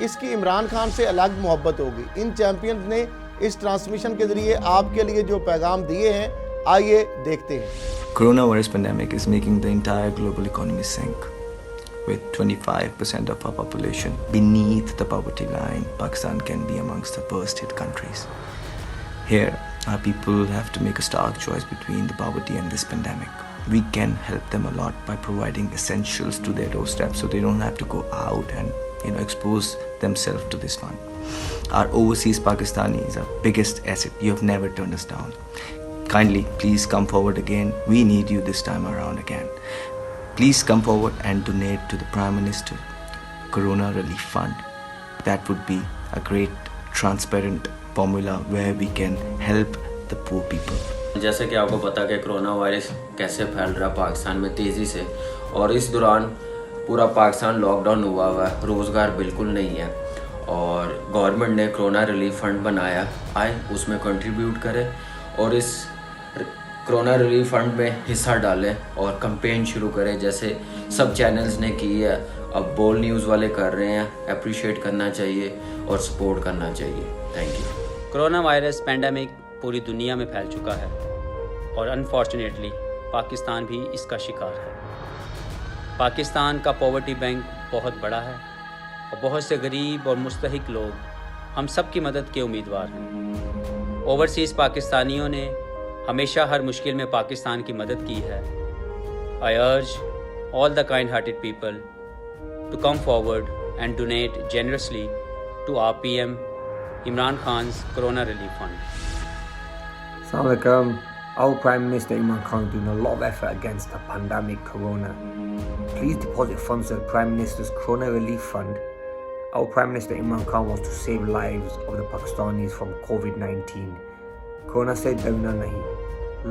इसकी इमरान खान से अलग मोहब्बत होगी। इन चैंपियंस ने इस ट्रांसमिशन के जरिए आपके लिए जो पैगाम दिए हैं, आइए देखते हैं। Coronavirus pandemic is making the entire global economy sink. With 25% of our population beneath the poverty line, Pakistan can be amongst the worst hit countries. Here, our people have to make a stark choice between the poverty and this pandemic. We can help them a lot by providing essentials to their doorstep so they don't have to go out and expose themselves to this fund. Our overseas Pakistanis are biggest asset. You have never turned us down. Kindly, please come forward again. We need you this time around again. Please come forward and donate to the Prime Minister Corona Relief Fund. That would be a great, transparent formula where we can help the poor people. जैसे कि आपको पता कि corona virus कैसे फैल रहा है पाकिस्तान में तेज़ी से, और इस दौरान पूरा पाकिस्तान लॉकडाउन हुआ हुआ है, रोज़गार बिल्कुल नहीं है, और गवर्नमेंट ने कोरोना रिलीफ फंड बनाया, आए उसमें कंट्रीब्यूट करें और इस कोरोना रिलीफ फंड में हिस्सा डालें और कैंपेन शुरू करें जैसे सब चैनल्स ने की है, अब बोल न्यूज़ वाले कर रहे हैं। अप्रिशिएट करना चाहिए और सपोर्ट करना चाहिए। Thank you. Corona virus pandemic पूरी दुनिया में फैल चुका है और अनफॉर्चुनेटली पाकिस्तान भी इसका शिकार है। पाकिस्तान का पॉवर्टी बैंक बहुत बड़ा है और बहुत से गरीब और मुस्तहिक लोग हम सब की मदद के उम्मीदवार हैं। ओवरसीज़ पाकिस्तानियों ने हमेशा हर मुश्किल में पाकिस्तान की मदद की है। I urge all the kind hearted people to come forward and donate generously to our PM Imran Khan's Corona Relief Fund. Assalamu alaikum. Our Prime Minister Imran Khan is doing a lot of effort against the pandemic corona. Please deposit funds to the Prime Minister's Corona Relief Fund. Our Prime Minister Imran Khan wants to save lives of the Pakistanis from COVID-19. Corona se dagna nahi,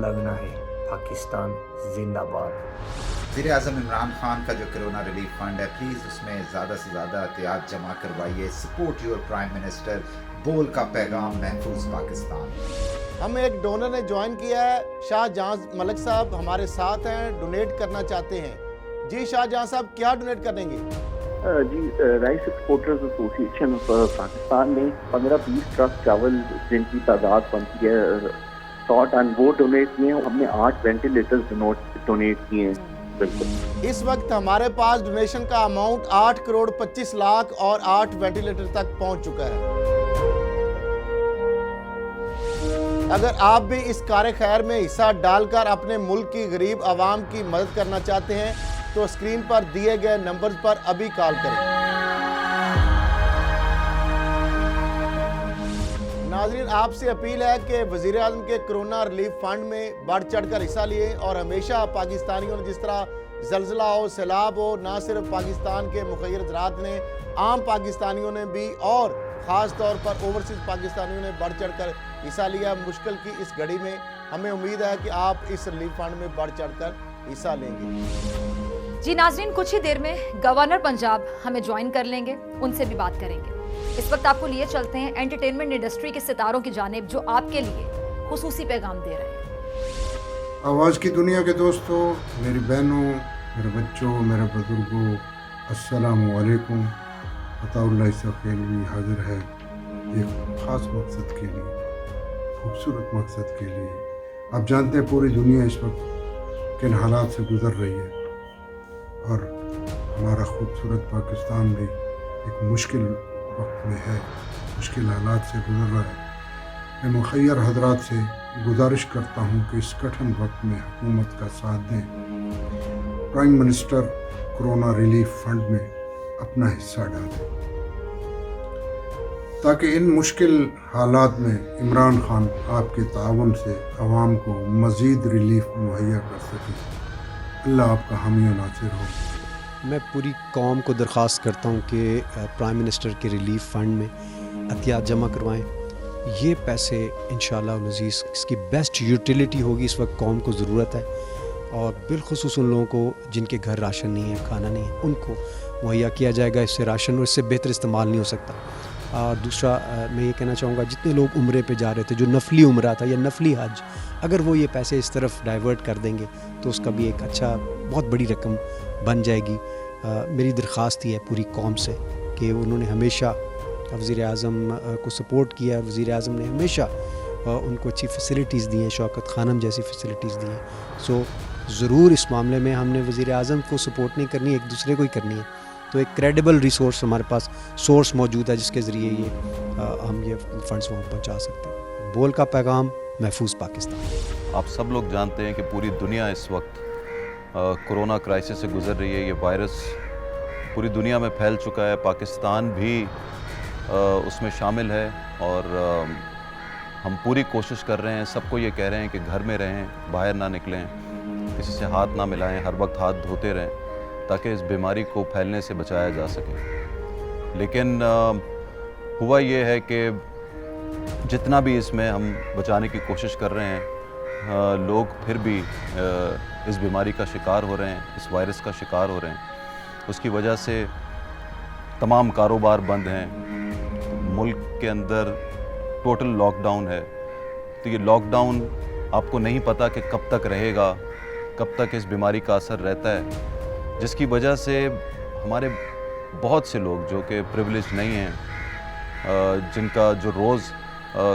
lagna hai. Pakistan zindabad. وزیر اعظم عمران خان کا جو corona relief fund ہے، please اس میں زیادہ سے زیادہ احتیاط جمع کروائیے. Support your prime minister. بول کا پیغام محفوظ پاکستان. ہمیں ایک ڈونر نے جوائن کیا ہے، شاہ جہاں ملک صاحب ہمارے ساتھ ہیں، ڈونیٹ کرنا چاہتے ہیں. جی شاہ جہاں صاحب کیا ڈونیٹ کریں گے؟ جی رائس ایکسپورٹرز ایسوسی ایشن آف پاکستان نے 15-20 ٹرک چاول جن کی تعداد بنتی ہے 100 ٹن وہ ڈونیٹ کیے ہیں. ہم نے 8 وینٹیلیٹرز ڈونیٹ کیے ہیں. اس وقت ہمارے پاس ڈونیشن کا اماؤنٹ 8 کروڑ 25 لاکھ اور 8 وینٹیلیٹر تک پہنچ چکا ہے. اگر آپ بھی اس کار خیر میں حصہ ڈال کر اپنے ملک کی غریب عوام کی مدد کرنا چاہتے ہیں تو اسکرین پر دیے گئے نمبرز پر ابھی کال کریں. नाजरीन, आपसे अपील है कि वज़ीर आज़म के कोरोना रिलीफ फंड में बढ़ चढ़ कर हिस्सा लिए और हमेशा पाकिस्तानियों ने जिस तरह ज़लज़ला हो, सैलाब हो, ना सिर्फ पाकिस्तान के मुखय्यर हज़रात ने, आम पाकिस्तानियों ने भी और ख़ास तौर पर ओवरसीज़ पाकिस्तानियों ने बढ़ चढ़ कर हिस्सा लिया मुश्किल की इस घड़ी में। हमें उम्मीद है कि आप इस रिलीफ फंड में बढ़ चढ़ कर हिस्सा लेंगे। जी नाजरीन, कुछ ही देर में गवर्नर पंजाब हमें ज्वाइन कर लेंगे, उनसे भी बात करेंगे। इस वक्त आपको लिए चलते हैं एंटरटेनमेंट इंडस्ट्री के सितारों की जानिब जो आपके लिए खुसूसी पैगाम दे रहे हैं। आवाज़ की दुनिया के दोस्तों, मेरी बहनों, मेरे बच्चों, मेरे बुजुर्गों, अस्सलामु अलैकुम। अताउल्लाह सफ़ेलवी हाजिर है एक ख़ास मकसद के लिए, खूबसूरत मकसद के लिए। आप जानते हैं पूरी दुनिया इस वक्त किन हालात से गुज़र रही है और हमारा खूबसूरत पाकिस्तान भी एक मुश्किल वक्त में है, मुश्किल हालात से गुज़र रहा है। मैं मुखय्यर हज़रात से गुजारिश करता हूँ कि इस कठिन वक्त में हुकूमत का साथ दें। Prime minister corona relief fund में अपना हिस्सा डालें ताकि इन मुश्किल हालात में इमरान खान आपके ताउन से आवाम को मज़ीद रिलीफ मुहैया कर सके। अल्लाह आपका हामी और नासिर हो। मैं पूरी कौम को दरख्वास्त करता हूँ कि प्राइम मिनिस्टर के रिलीफ फंड में अतियात जमा करवाएं। ये पैसे इंशाअल्लाह अज़ीज़ इसकी बेस्ट यूटिलिटी होगी, इस वक्त कौम को ज़रूरत है और बिलखुसूस उन लोगों को जिनके घर राशन नहीं है, खाना नहीं है, उनको मुहैया किया जाएगा इससे राशन, और इससे बेहतर इस्तेमाल नहीं हो सकता। दूसरा मैं ये कहना चाहूँगा, जितने लोग उम्रे पे जा रहे थे, जो नफली उम्रा था या नफली हज, अगर वो ये पैसे इस तरफ डाइवर्ट कर देंगे तो उसका भी एक अच्छा बहुत बड़ी रकम बन जाएगी। मेरी दरख्वास्त ही है पूरी कौम से कि उन्होंने हमेशा वज़ीर आज़म को सपोर्ट किया, वज़ीर आज़म ने हमेशा उनको अच्छी फैसिलिटीज़ दी हैं, शौकत खानम जैसी फैसिलिटीज़ दी हैं। सो ज़रूर इस मामले में हमने वज़ीर आज़म को सपोर्ट नहीं करनी, एक दूसरे को ही करनी है। तो एक क्रेडिबल रिसोर्स हमारे पास सोर्स मौजूद है जिसके ज़रिए ये हम ये फ़ंड्स वहाँ पहुँचा सकते हैं। बोल का पैगाम, महफूज पाकिस्तान। आप सब लोग जानते हैं कि पूरी दुनिया इस वक्त कोरोना क्राइसिस से गुज़र रही है। ये वायरस पूरी दुनिया में फैल चुका है, पाकिस्तान भी उसमें शामिल है और हम पूरी कोशिश कर रहे हैं, सबको ये कह रहे हैं कि घर में रहें, बाहर ना निकलें, किसी से हाथ ना मिलाएं, हर वक्त हाथ धोते रहें ताकि इस बीमारी को फैलने से बचाया जा सके। लेकिन हुआ ये है कि जितना भी इसमें हम बचाने की कोशिश कर रहे हैं, लोग फिर भी इस बीमारी का शिकार हो रहे हैं, इस वायरस का शिकार हो रहे हैं। उसकी वजह से तमाम कारोबार बंद हैं, मुल्क के अंदर टोटल लॉकडाउन है। तो ये लॉकडाउन आपको नहीं पता कि कब तक रहेगा, कब तक इस बीमारी का असर रहता है, जिसकी वजह से हमारे बहुत से लोग जो कि प्रिविलेज नहीं हैं, जिनका जो रोज़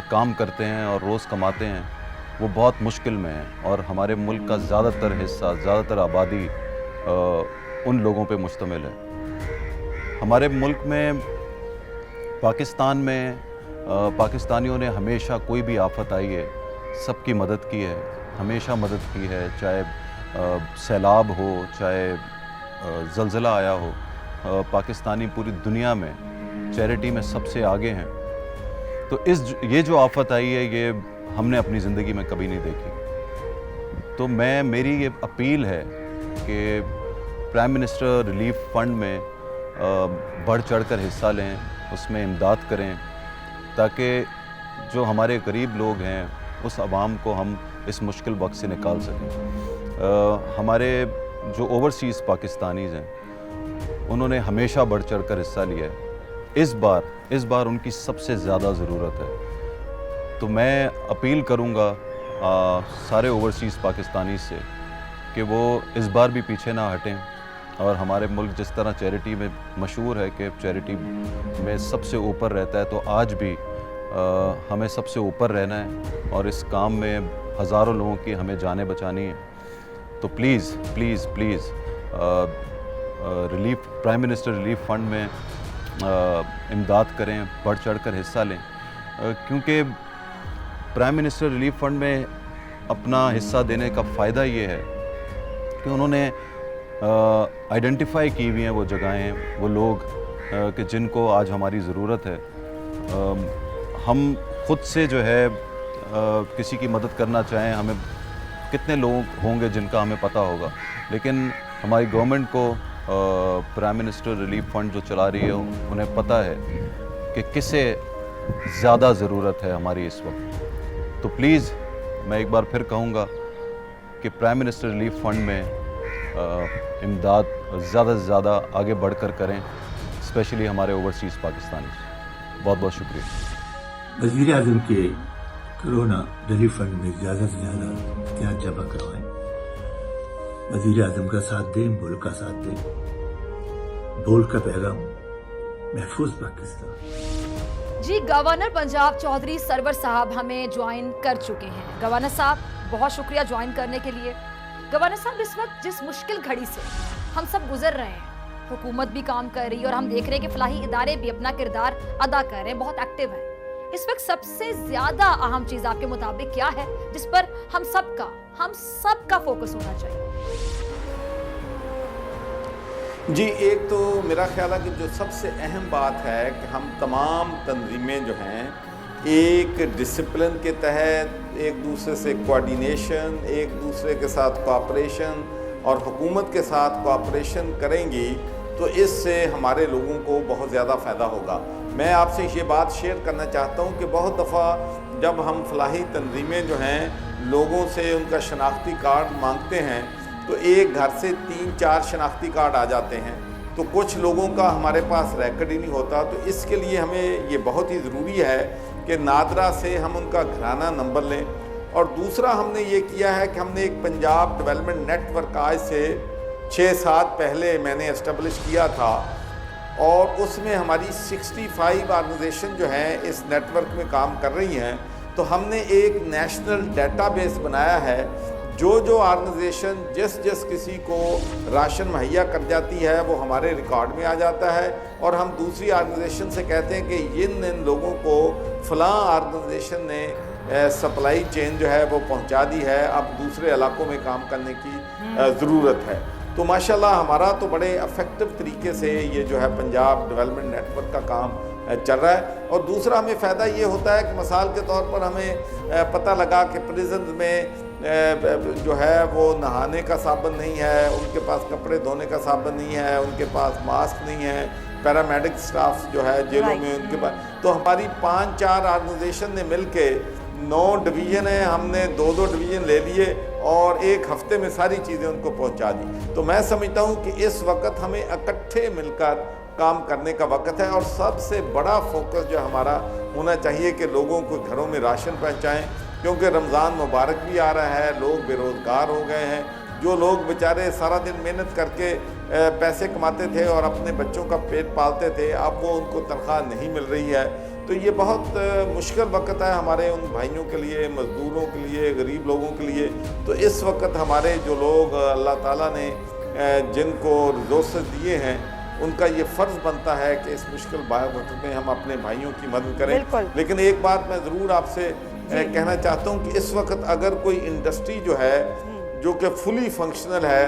काम करते हैं और रोज़ कमाते हैं, वो बहुत मुश्किल में हैं। और हमारे मुल्क का ज़्यादातर हिस्सा, ज़्यादातर आबादी उन लोगों पे मुश्तमिल है। हमारे मुल्क में, पाकिस्तान में, पाकिस्तानियों ने हमेशा कोई भी आफत आई है सबकी मदद की है, हमेशा मदद की है, चाहे सैलाब हो, चाहे ज़लज़ला आया हो। पाकिस्तानी पूरी दुनिया में चैरिटी में सबसे आगे हैं। तो ये जो आफत आई है, ये हमने अपनी ज़िंदगी में कभी नहीं देखी। तो मेरी ये अपील है कि प्राइम मिनिस्टर रिलीफ फंड में बढ़ चढ़ कर हिस्सा लें, उसमें इमदाद करें ताकि जो हमारे गरीब लोग हैं उस आवाम को हम इस मुश्किल वक्त से निकाल सकें। हमारे जो ओवरसीज़ पाकिस्तानीज़ हैं उन्होंने हमेशा बढ़ चढ़ कर हिस्सा लिया है। इस बार उनकी सबसे ज़्यादा ज़रूरत है। तो मैं अपील करूँगा सारे ओवरसीज़ पाकिस्तानी से कि वो इस बार भी पीछे ना हटें और हमारे मुल्क जिस तरह चैरिटी में मशहूर है कि चैरिटी में सबसे ऊपर रहता है, तो आज भी हमें सबसे ऊपर रहना है और इस काम में हज़ारों लोगों की हमें जानें बचानी है। तो please please please prime minister relief fund में इमदाद करें, बढ़ चढ़ कर हिस्सा लें, क्योंकि प्राइम मिनिस्टर रिलीफ फंड में अपना हिस्सा देने का फ़ायदा ये है कि उन्होंने आइडेंटिफाई की हुई हैं वो जगहें, वो लोग कि जिनको आज हमारी ज़रूरत है। हम खुद से जो है किसी की मदद करना चाहें, हमें कितने लोग होंगे जिनका हमें पता होगा, लेकिन हमारी गवर्नमेंट को प्राइम मिनिस्टर रिलीफ फंड जो चला रही है उन्हें पता है कि किसे ज़्यादा ज़रूरत है हमारी इस वक्त। तो प्लीज़ मैं एक बार फिर कहूँगा कि प्राइम मिनिस्टर रिलीफ फंड में इमदाद ज़्यादा से ज़्यादा आगे बढ़कर करें, स्पेशली हमारे ओवरसीज़ पाकिस्तानी। बहुत बहुत शुक्रिया। वज़ीर आज़म के कोरोना रिलीफ फंड में ज़्यादा से ज़्यादा एहतियात जमा करवाएं। वज़ीर आज़म का साथ दें, मुल्क का साथ दें। बोल का पैगाम, महफूज पाकिस्तान। जी, गवर्नर पंजाब चौधरी सरवर साहब हमें ज्वाइन कर चुके हैं। गवर्नर साहब, बहुत शुक्रिया ज्वाइन करने के लिए। गवर्नर साहब, इस वक्त जिस मुश्किल घड़ी से हम सब गुजर रहे हैं, हुकूमत भी काम कर रही है और हम देख रहे हैं कि फलाही इदारे भी अपना किरदार अदा कर रहे हैं, बहुत एक्टिव हैं। इस वक्त सबसे ज्यादा अहम चीज आपके मुताबिक क्या है जिस पर हम सबका फोकस होना चाहिए? जी, एक तो मेरा ख्याल है कि जो सबसे अहम बात है कि हम तमाम तंजीमें जो हैं एक डिसिप्लिन के तहत एक दूसरे से कोऑर्डिनेशन, एक दूसरे के साथ कोऑपरेशन और हुकूमत के साथ कोऑपरेशन करेंगी तो इससे हमारे लोगों को बहुत ज़्यादा फ़ायदा होगा। मैं आपसे ये बात शेयर करना चाहता हूँ कि बहुत दफ़ा जब हम फलाही तंजीमें जो हैं लोगों से उनका शनाख्ती कार्ड मांगते हैं तो एक घर से 3-4 शनाख्ती कार्ड आ जाते हैं, तो कुछ लोगों का हमारे पास रिकॉर्ड ही नहीं होता। तो इसके लिए हमें ये बहुत ही ज़रूरी है कि नादरा से हम उनका घराना नंबर लें। और दूसरा हमने ये किया है कि हमने एक पंजाब डेवलपमेंट नेटवर्क आज से 6-7 पहले मैंने इस्टेब्लिश किया था और उसमें हमारी 65 ऑर्गेनाइजेशन जो हैं इस नेटवर्क में काम कर रही हैं। तो हमने एक नेशनल डेटाबेस बनाया है, जो ऑर्गेनाइजेशन जिस किसी को राशन मुहैया कर जाती है वो हमारे रिकॉर्ड में आ जाता है और हम दूसरी ऑर्गेनाइजेशन से कहते हैं कि इन लोगों को फ़लाँ ऑर्गेनाइजेशन ने सप्लाई चेन जो है वो पहुंचा दी है, अब दूसरे इलाकों में काम करने की ज़रूरत है। तो माशाल्लाह हमारा तो बड़े इफ़ेक्टिव तरीके से ये जो है पंजाब डेवलपमेंट नेटवर्क का काम चल रहा है। और दूसरा हमें फ़ायदा ये होता है कि मिसाल के तौर पर हमें पता लगा कि प्रिजन में जो है वो नहाने का साबन नहीं है, उनके पास कपड़े धोने का साबन नहीं है, उनके पास मास्क नहीं है, पैरामेडिक स्टाफ जो है जेलों में उनके पास, तो हमारी 5-4 ऑर्गेनाइजेशन ने मिल के 9 डिवीज़न है, हमने 2-2 डिवीज़न ले लिए और एक हफ्ते में सारी चीज़ें उनको पहुंचा दी। तो मैं समझता हूं कि इस वक्त हमें इकट्ठे मिलकर काम करने का वक्त है और सबसे बड़ा फोकस जो हमारा होना चाहिए कि लोगों को घरों में राशन पहुंचाएं, क्योंकि रमज़ान मुबारक भी आ रहा है, लोग बेरोज़गार हो गए हैं। जो लोग बेचारे सारा दिन मेहनत करके पैसे कमाते थे और अपने बच्चों का पेट पालते थे, अब वो उनको तनख्वाह नहीं मिल रही है। तो ये बहुत मुश्किल वक्त है हमारे उन भाइयों के लिए, मज़दूरों के लिए, गरीब लोगों के लिए। तो इस वक्त हमारे जो लोग अल्लाह ताला ने जिनको रिसोर्सेज दिए हैं उनका ये फ़र्ज़ बनता है कि इस मुश्किल वक्त में हम अपने भाइयों की मदद करें। लेकिन एक बात मैं ज़रूर आपसे कहना चाहता हूँ कि इस वक्त अगर कोई इंडस्ट्री जो है जो कि फुली फंक्शनल है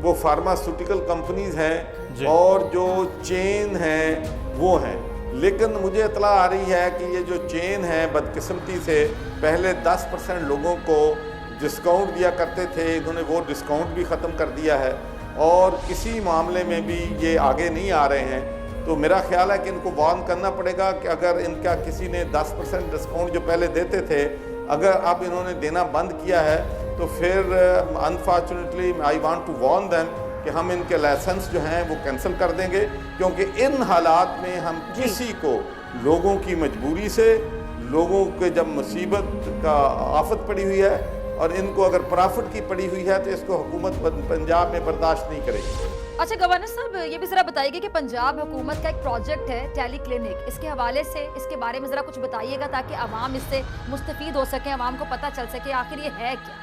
वो फार्मास्यूटिकल कंपनीज़ हैं और जो चेन हैं वो हैं, लेकिन मुझे इतला आ रही है कि ये जो चेन है बदकिस्मती से पहले 10% लोगों को डिस्काउंट दिया करते थे, इन्होंने वो डिस्काउंट भी ख़त्म कर दिया है और किसी मामले में भी ये आगे नहीं आ रहे हैं। तो मेरा ख्याल है कि इनको वार्न करना पड़ेगा कि अगर इनका किसी ने 10% डिस्काउंट जो पहले देते थे अगर अब इन्होंने देना बंद किया है तो फिर unfortunately I want to warn them कि हम इनके लाइसेंस जो हैं वो कैंसिल कर देंगे, क्योंकि इन हालात में हम किसी को लोगों की मजबूरी से, लोगों के जब मुसीबत का आफत पड़ी हुई है और इनको अगर प्रॉफिट की पड़ी हुई है तो इसको हुकूमत पंजाब में बर्दाश्त नहीं करेगी। अच्छा गवर्नर साहब, ये भी ज़रा बताइए कि पंजाब हुकूमत का एक प्रोजेक्ट है टेली क्लिनिक, इसके हवाले से इसके बारे में ज़रा कुछ बताइएगा ताकि आवाम इससे मुस्तफ़ीद हो सके, आवाम को पता चल सके आखिर ये है क्या।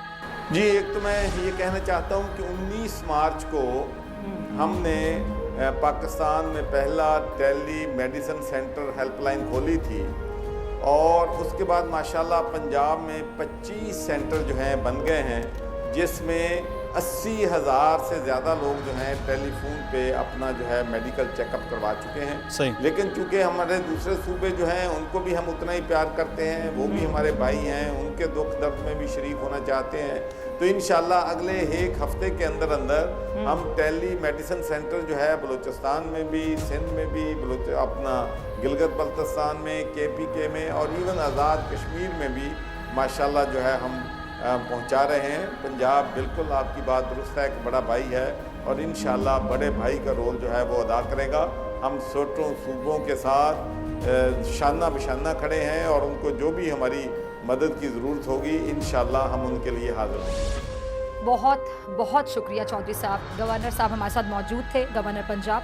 जी, एक तो मैं ये कहना चाहता हूँ कि 19 मार्च को हमने पाकिस्तान में पहला टेली मेडिसिन सेंटर हेल्पलाइन खोली थी और उसके बाद माशाल्लाह पंजाब में 25 सेंटर जो हैं बन गए हैं, जिसमें 80,000 سے زیادہ لوگ جو ہیں ٹیلی فون پہ اپنا جو ہے میڈیکل چیک اپ کروا چکے ہیں. صحیح. لیکن چونکہ ہمارے دوسرے صوبے جو ہیں ان کو بھی ہم اتنا ہی پیار کرتے ہیں, وہ بھی ہمارے بھائی ہیں, ان کے دکھ درد میں بھی شریک ہونا چاہتے ہیں. تو انشاءاللہ اگلے ایک ہفتے کے اندر ہم ٹیلی میڈیسن سینٹر جو ہے بلوچستان میں بھی, سندھ میں بھی, اپنا گلگت بلتستان میں, KPK میں اور ایون آزاد کشمیر میں بھی ماشاءاللہ جو ہے ہم پہنچا رہے ہیں. پنجاب بالکل آپ کی بات درست ہے کہ بڑا بھائی ہے اور انشاءاللہ بڑے بھائی کا رول جو ہے وہ ادا کرے گا. ہم صوبوں کے ساتھ شانہ بشانہ کھڑے ہیں اور ان کو جو بھی ہماری مدد کی ضرورت ہوگی انشاءاللہ ہم ان کے لیے حاضر ہوں گے. بہت بہت شکریہ چودھری صاحب. گورنر صاحب ہمارے ساتھ موجود تھے, گورنر پنجاب.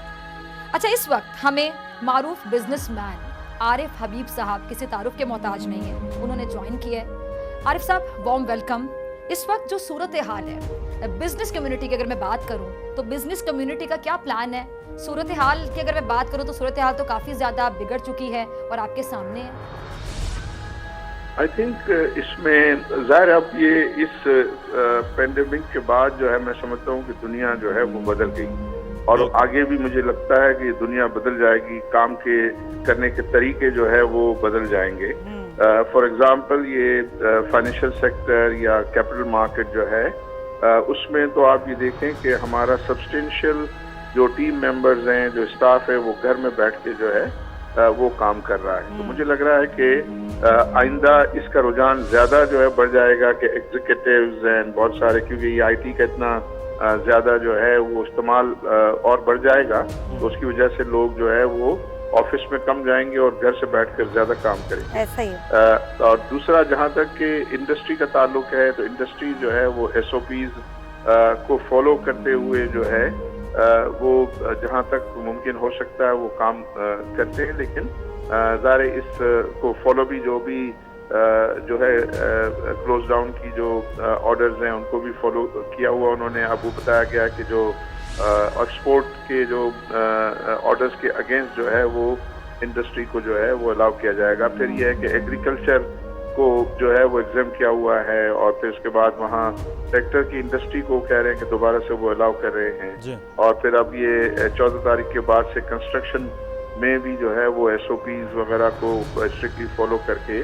اچھا, اس وقت ہمیں معروف بزنس مین عارف حبیب صاحب کسی تعارف کے محتاج نہیں ہیں, انہوں نے جوائن کیا ہے. عارف صاحب وارم ویلکم. اس وقت جو صورتحال ہے بزنس کمیونٹی کی, اگر میں بات کروں تو بزنس کمیونٹی کا کیا پلان ہے؟ صورتحال کی اگر میں بات کروں تو صورتحال تو کافی زیادہ بگڑ چکی ہے اور آپ کے سامنے ہے. آئی تھنک اس میں ظاہر اب یہ اس پینڈیمک کے بعد جو ہے میں سمجھتا ہوں کہ دنیا جو ہے وہ بدل گئی اور آگے بھی مجھے لگتا ہے کہ دنیا بدل جائے گی. کام کے کرنے کے طریقے جو ہے وہ بدل جائیں گے. فار ایگزامپل یہ فائنینشیل سیکٹر یا کیپٹل مارکیٹ جو ہے اس میں تو آپ یہ دیکھیں کہ ہمارا سبسٹینشیل جو ٹیم ممبرز ہیں, جو اسٹاف ہے, وہ گھر میں بیٹھ کے جو ہے وہ کام کر رہا ہے. تو مجھے لگ رہا ہے کہ آئندہ اس کا رجحان زیادہ جو ہے بڑھ جائے گا کہ ایگزیکٹوز ہیں بہت سارے, کیونکہ یہ IT کا اتنا زیادہ جو ہے وہ استعمال اور بڑھ جائے گا تو اس کی وجہ سے لوگ جو ہے وہ آفس میں کم جائیں گے اور گھر سے بیٹھ کر زیادہ کام کریں گے. ایسا ہی. اور دوسرا جہاں تک کہ انڈسٹری کا تعلق ہے تو انڈسٹری جو ہے وہ SOPs کو فالو کرتے ہوئے جو ہے وہ جہاں تک ممکن ہو سکتا ہے وہ کام کرتے ہیں. لیکن ظاہر اس کو فالو بھی جو ہے کلوز ڈاؤن کی جو آرڈرز ہیں ان کو بھی فالو کیا ہوا انہوں نے. اب وہ بتایا گیا کہ جو ایکسپورٹ کے جو آرڈرز کے اگینسٹ جو ہے وہ انڈسٹری کو جو ہے وہ الاؤ کیا جائے گا. پھر یہ ہے کہ ایگریکلچر کو جو ہے وہ ایگزم کیا ہوا ہے اور پھر اس کے بعد وہاں ٹریکٹر کی انڈسٹری کو کہہ رہے ہیں کہ دوبارہ سے وہ الاؤ کر رہے ہیں. اور پھر اب یہ 14 تاریخ کے بعد سے کنسٹرکشن میں بھی جو ہے وہ SOPs وغیرہ کو اسٹرکٹلی فالو کر کے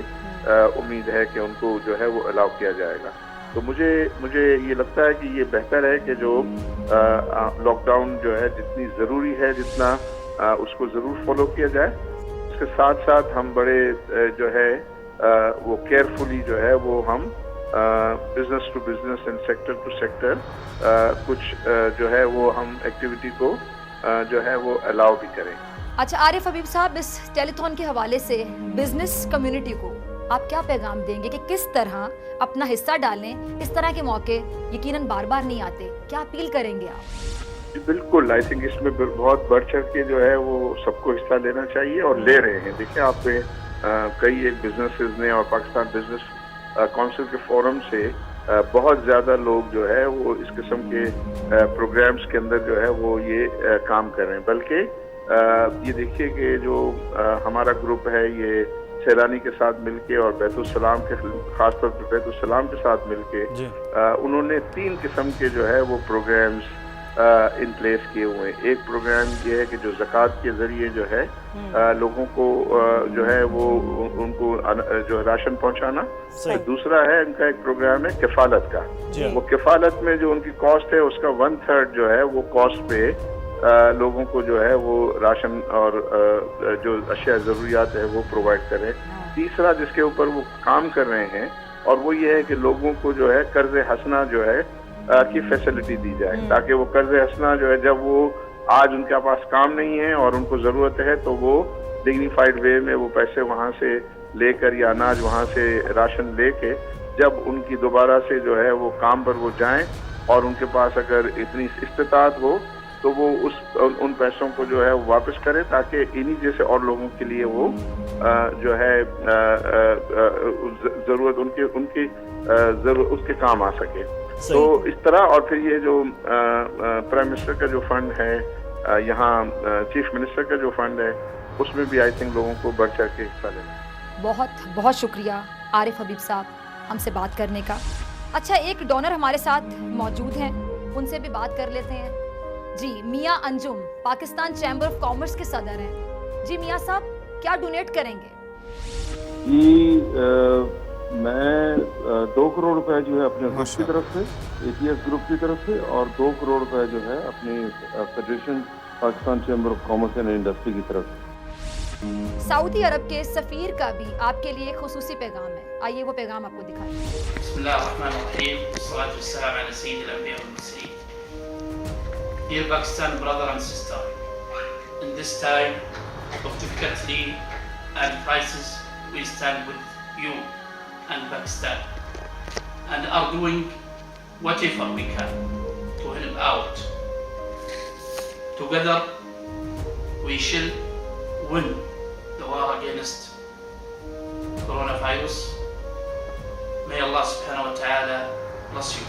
امید ہے کہ ان کو جو ہے وہ الاؤ کیا جائے گا. تو مجھے یہ لگتا ہے کہ یہ بہتر ہے کہ جو لاک ڈاؤن جو ہے جتنی ضروری ہے جتنا اس کو ضرور فالو کیا جائے. اس کے ساتھ ساتھ ہم بڑے جو ہے وہ کیئرفلی جو ہے وہ ہم business to business and sector to sector کچھ جو ہے وہ ہم ایکٹیویٹی کو جو ہے وہ الاؤ بھی کریں. اچھا عارف حبیب صاحب, اس ٹیلی تھون کے حوالے سے بزنس کمیونٹی کو آپ کیا پیغام دیں گے کہ کس طرح اپنا حصہ ڈالیں؟ اس طرح کے موقع یقیناً بار بار نہیں آتے, کیا اپیل کریں گے آپ؟ بالکل, آئی تھنک اس میں بہت بڑھ چڑھ کے جو ہے وہ سب کو حصہ لینا چاہیے اور لے رہے ہیں. دیکھیں آپ نے کئی ایک بزنسز نے اور پاکستان بزنس کونسل کے فورم سے بہت زیادہ لوگ جو ہے وہ اس قسم کے پروگرامز کے اندر جو ہے وہ یہ کام کر رہے ہیں. بلکہ یہ دیکھیے کہ جو ہمارا گروپ ہے یہ سیلانی کے ساتھ مل کے اور بیت السلام کے خاص طور پر بیت السلام کے ساتھ مل کے انہوں نے 3 قسم کے جو ہے وہ پروگرامز ان پلیس کیے ہوئے ہیں. ایک پروگرام یہ ہے کہ جو زکوٰۃ کے ذریعے جو ہے لوگوں کو جو ہے وہ ان کو جو راشن پہنچانا. دوسرا ہے ان کا ایک پروگرام ہے کفالت کا. وہ کفالت میں جو ان کی کاسٹ ہے اس کا 1/3 جو ہے وہ کاسٹ پہ لوگوں کو جو ہے وہ راشن اور جو اشیاء ضروریات ہے وہ پرووائڈ کرے. تیسرا جس کے اوپر وہ کام کر رہے ہیں اور وہ یہ ہے کہ لوگوں کو جو ہے قرض حسنہ جو ہے کی فیسلٹی دی جائے تاکہ وہ قرض حسنہ جو ہے جب وہ آج ان کے پاس کام نہیں ہے اور ان کو ضرورت ہے تو وہ ڈگنیفائڈ وے میں وہ پیسے وہاں سے لے کر یا اناج وہاں سے راشن لے کے جب ان کی دوبارہ سے جو ہے وہ کام پر وہ جائیں اور ان کے پاس اگر اتنی استطاعت ہو تو وہ ان پیسوں کو جو ہے واپس کرے تاکہ انہی جیسے اور لوگوں کے لیے وہ جو ہے ضرورت ان کی ضرورت اس کے کام آ سکے. تو اس طرح اور پھر یہ جو پرائم منسٹر کا جو فنڈ ہے یہاں چیف منسٹر کا جو فنڈ ہے اس میں بھی آئی تھنک لوگوں کو بڑھ چڑھ کے حصہ لینا. بہت بہت شکریہ عارف حبیب صاحب ہم سے بات کرنے کا. اچھا, ایک ڈونر ہمارے ساتھ موجود ہیں उनसे भी बात कर लेते हैं। जी Mian Anjum Pakistan chamber of commerce के सदर हैं। जी मियां साहब, क्या डोनेट करेंगे? जी मैं 2 करोड़ रुपए जो है अपने ग्रुप की तरफ से, ATS ग्रुप की तरफ से, और 2 करोड़ रुपए जो है अपनी federation Pakistan chamber of commerce and industry की तरफ से। सऊदी अरब के सफीर का भी आपके लिए खुसूसी पैगाम है, आइए वो पैगाम आपको दिखाएं। Dear Pakistan brother and sister, in this time of difficulty and crisis, we stand with you and Pakistan and are doing whatever we can to help out. Together we shall win the war against coronavirus. May Allah subhanahu wa ta'ala bless you.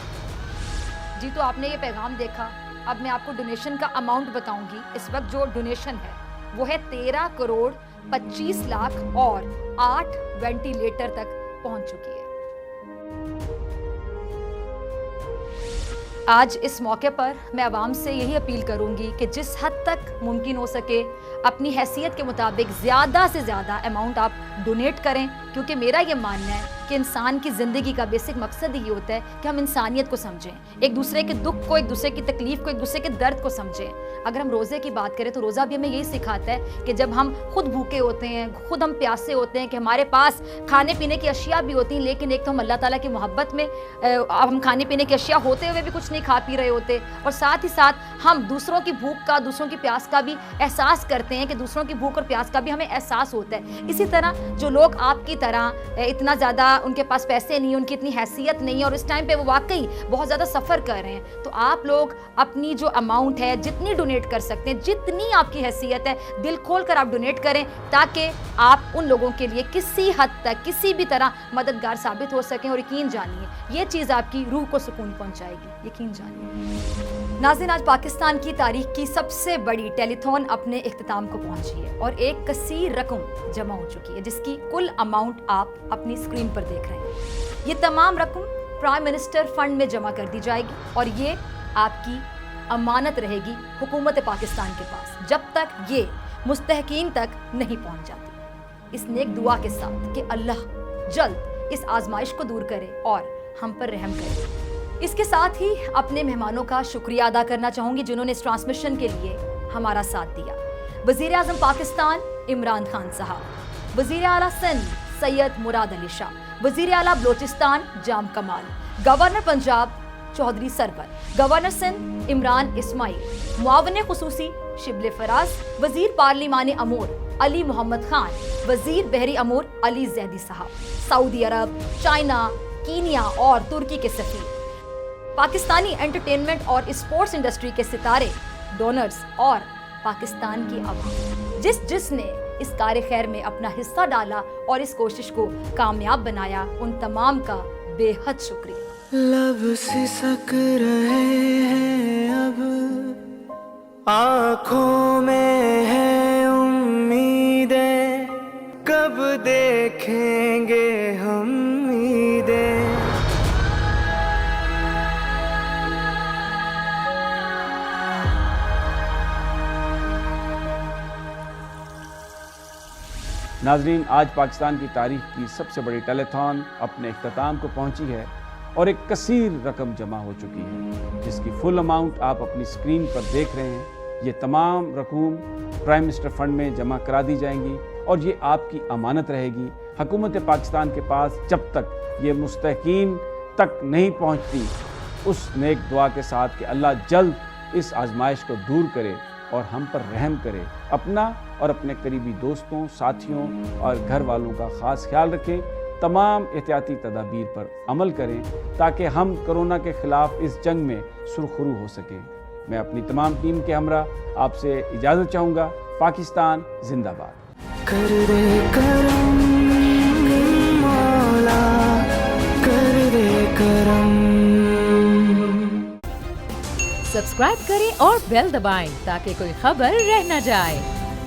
जी तो आपने ये पैगाम देखा। अब मैं आपको donation का amount बताऊंगी। इस वक्त जो डोनेशन है वो है 13 करोड़ 25 लाख और 8 वेंटिलेटर तक पहुंच चुकी है। आज इस मौके पर मैं आवाम से यही अपील करूंगी कि जिस हद तक मुमकिन हो सके अपनी हैसियत के मुताबिक ज़्यादा से ज़्यादा अमाउंट आप डोनेट करें, क्योंकि मेरा ये मानना है कि इंसान की ज़िंदगी का बेसिक मकसद ही होता है कि हम इंसानियत को समझें, एक दूसरे के दुख को, एक दूसरे की तकलीफ़ को, एक दूसरे के दर्द को समझें। अगर हम रोज़े की बात करें तो रोज़ा भी हमें यही सिखाता है कि जब हम खुद भूखे होते हैं, खुद हम प्यासे होते हैं, कि हमारे पास खाने पीने की अशिया भी होती हैं, लेकिन एक तो हम अल्लाह ताला की मोहब्बत में हम खाने पीने की अशिया होते हुए भी कुछ नहीं खा पी रहे होते, और साथ ही साथ हम दूसरों की भूख का, दूसरों की प्यास का भी एहसास करते हैं, कि दूसरों की भूख और प्यास का भी हमें एहसास होता है। इसी तरह जो लोग आपकी तरह इतना ज़्यादा उनके पास पैसे नहीं, उनकी इतनी हैसियत नहीं है और इस टाइम पे वो वाकई बहुत ज़्यादा सफ़र कर रहे हैं, तो आप लोग अपनी जो अमाउंट है जितनी डोनेट कर सकते हैं, जितनी आपकी हैसियत है, दिल खोल कर आप डोनेट करें, ताकि आप उन लोगों के लिए किसी हद तक किसी भी तरह मददगार साबित हो सकें। और यकीन जानिए ये चीज़ आपकी रूह को सुकून पहुँचाएगी, यकीन जानिए। नाज़रीन, आज पाकिस्तान की तारीख की सबसे बड़ी टेलीथॉन अपने इख्तिताम को पहुंची है और एक कसीर रकम जमा हो चुकी है, जिसकी कुल अमाउंट आप अपनी स्क्रीन पर देख रहे हैं। ये तमाम रकम प्राइम मिनिस्टर फंड में जमा कर दी जाएगी और ये आपकी अमानत रहेगी हुकूमत पाकिस्तान के पास जब तक ये मुस्तहकीन तक नहीं पहुंच जाती। इस नेक दुआ के साथ कि अल्लाह जल्द इस आजमाइश को दूर करे और हम पर रहम करे। इसके साथ ही अपने मेहमानों का शुक्रिया अदा करना चाहूँगी जिन्होंने इस ट्रांसमिशन के लिए हमारा साथ दिया। वज़ीर आज़म पाकिस्तान इमरान खान साहब, वज़ीर आला सिंध सैयद मुराद अली शाह, वज़ीर आला बलोचिस्तान जाम कमाल, गवर्नर पंजाब चौधरी सरवर, गवर्नर सिंध इमरान इस्माइल, मुआवने खुसूसी शिबले फराज, वज़ीर पार्लिमानी अमूर अली मोहम्मद खान, वज़ीर बहरी अमूर अली जैदी साहब, सऊदी अरब, चाइना, कीनिया और तुर्की के सफ़ीर, पाकिस्तानी एंटरटेनमेंट और स्पोर्ट्स इंडस्ट्री के सितारे, डोनर्स और पाकिस्तान की आवाम, जिसने इस कार्य खैर में अपना हिस्सा डाला और इस कोशिश को कामयाब बनाया, उन तमाम का बेहद शुक्रिया। लब सिसक रहे हैं अब, आँखों में है उम्मीदें, कब देखेंगे हम ईदें। नाजरीन, आज पाकिस्तान की तारीख की सबसे बड़ी टेलीथॉन अपने इख्तिताम को पहुंची है और एक कसीर रकम जमा हो चुकी है, जिसकी फुल अमाउंट आप अपनी स्क्रीन पर देख रहे हैं। ये तमाम रकूम प्राइम मिनिस्टर फंड में जमा करा दी जाएंगी और ये आपकी अमानत रहेगी हुकूमत पाकिस्तान के पास जब तक ये मुस्तहकीन तक नहीं पहुँचती, उस नेक दुआ के साथ कि अल्लाह जल्द इस आजमाइश को दूर करे और हम पर रहम करे। अपना और अपने करीबी दोस्तों, साथियों और घर वालों का ख़ास ख्याल रखें। तमाम एहतियाती तदाबीर पर अमल करें ताकि हम कोरोना के ख़िलाफ़ इस जंग में सुरखरू हो सकें। मैं अपनी तमाम टीम के हमरा आपसे इजाज़त चाहूँगा। पाकिस्तान जिंदाबाद। कर दे करम मौला, कर दे करम। सब्सक्राइब करें और बेल दबाएं ताकि कोई खबर रह न जाए।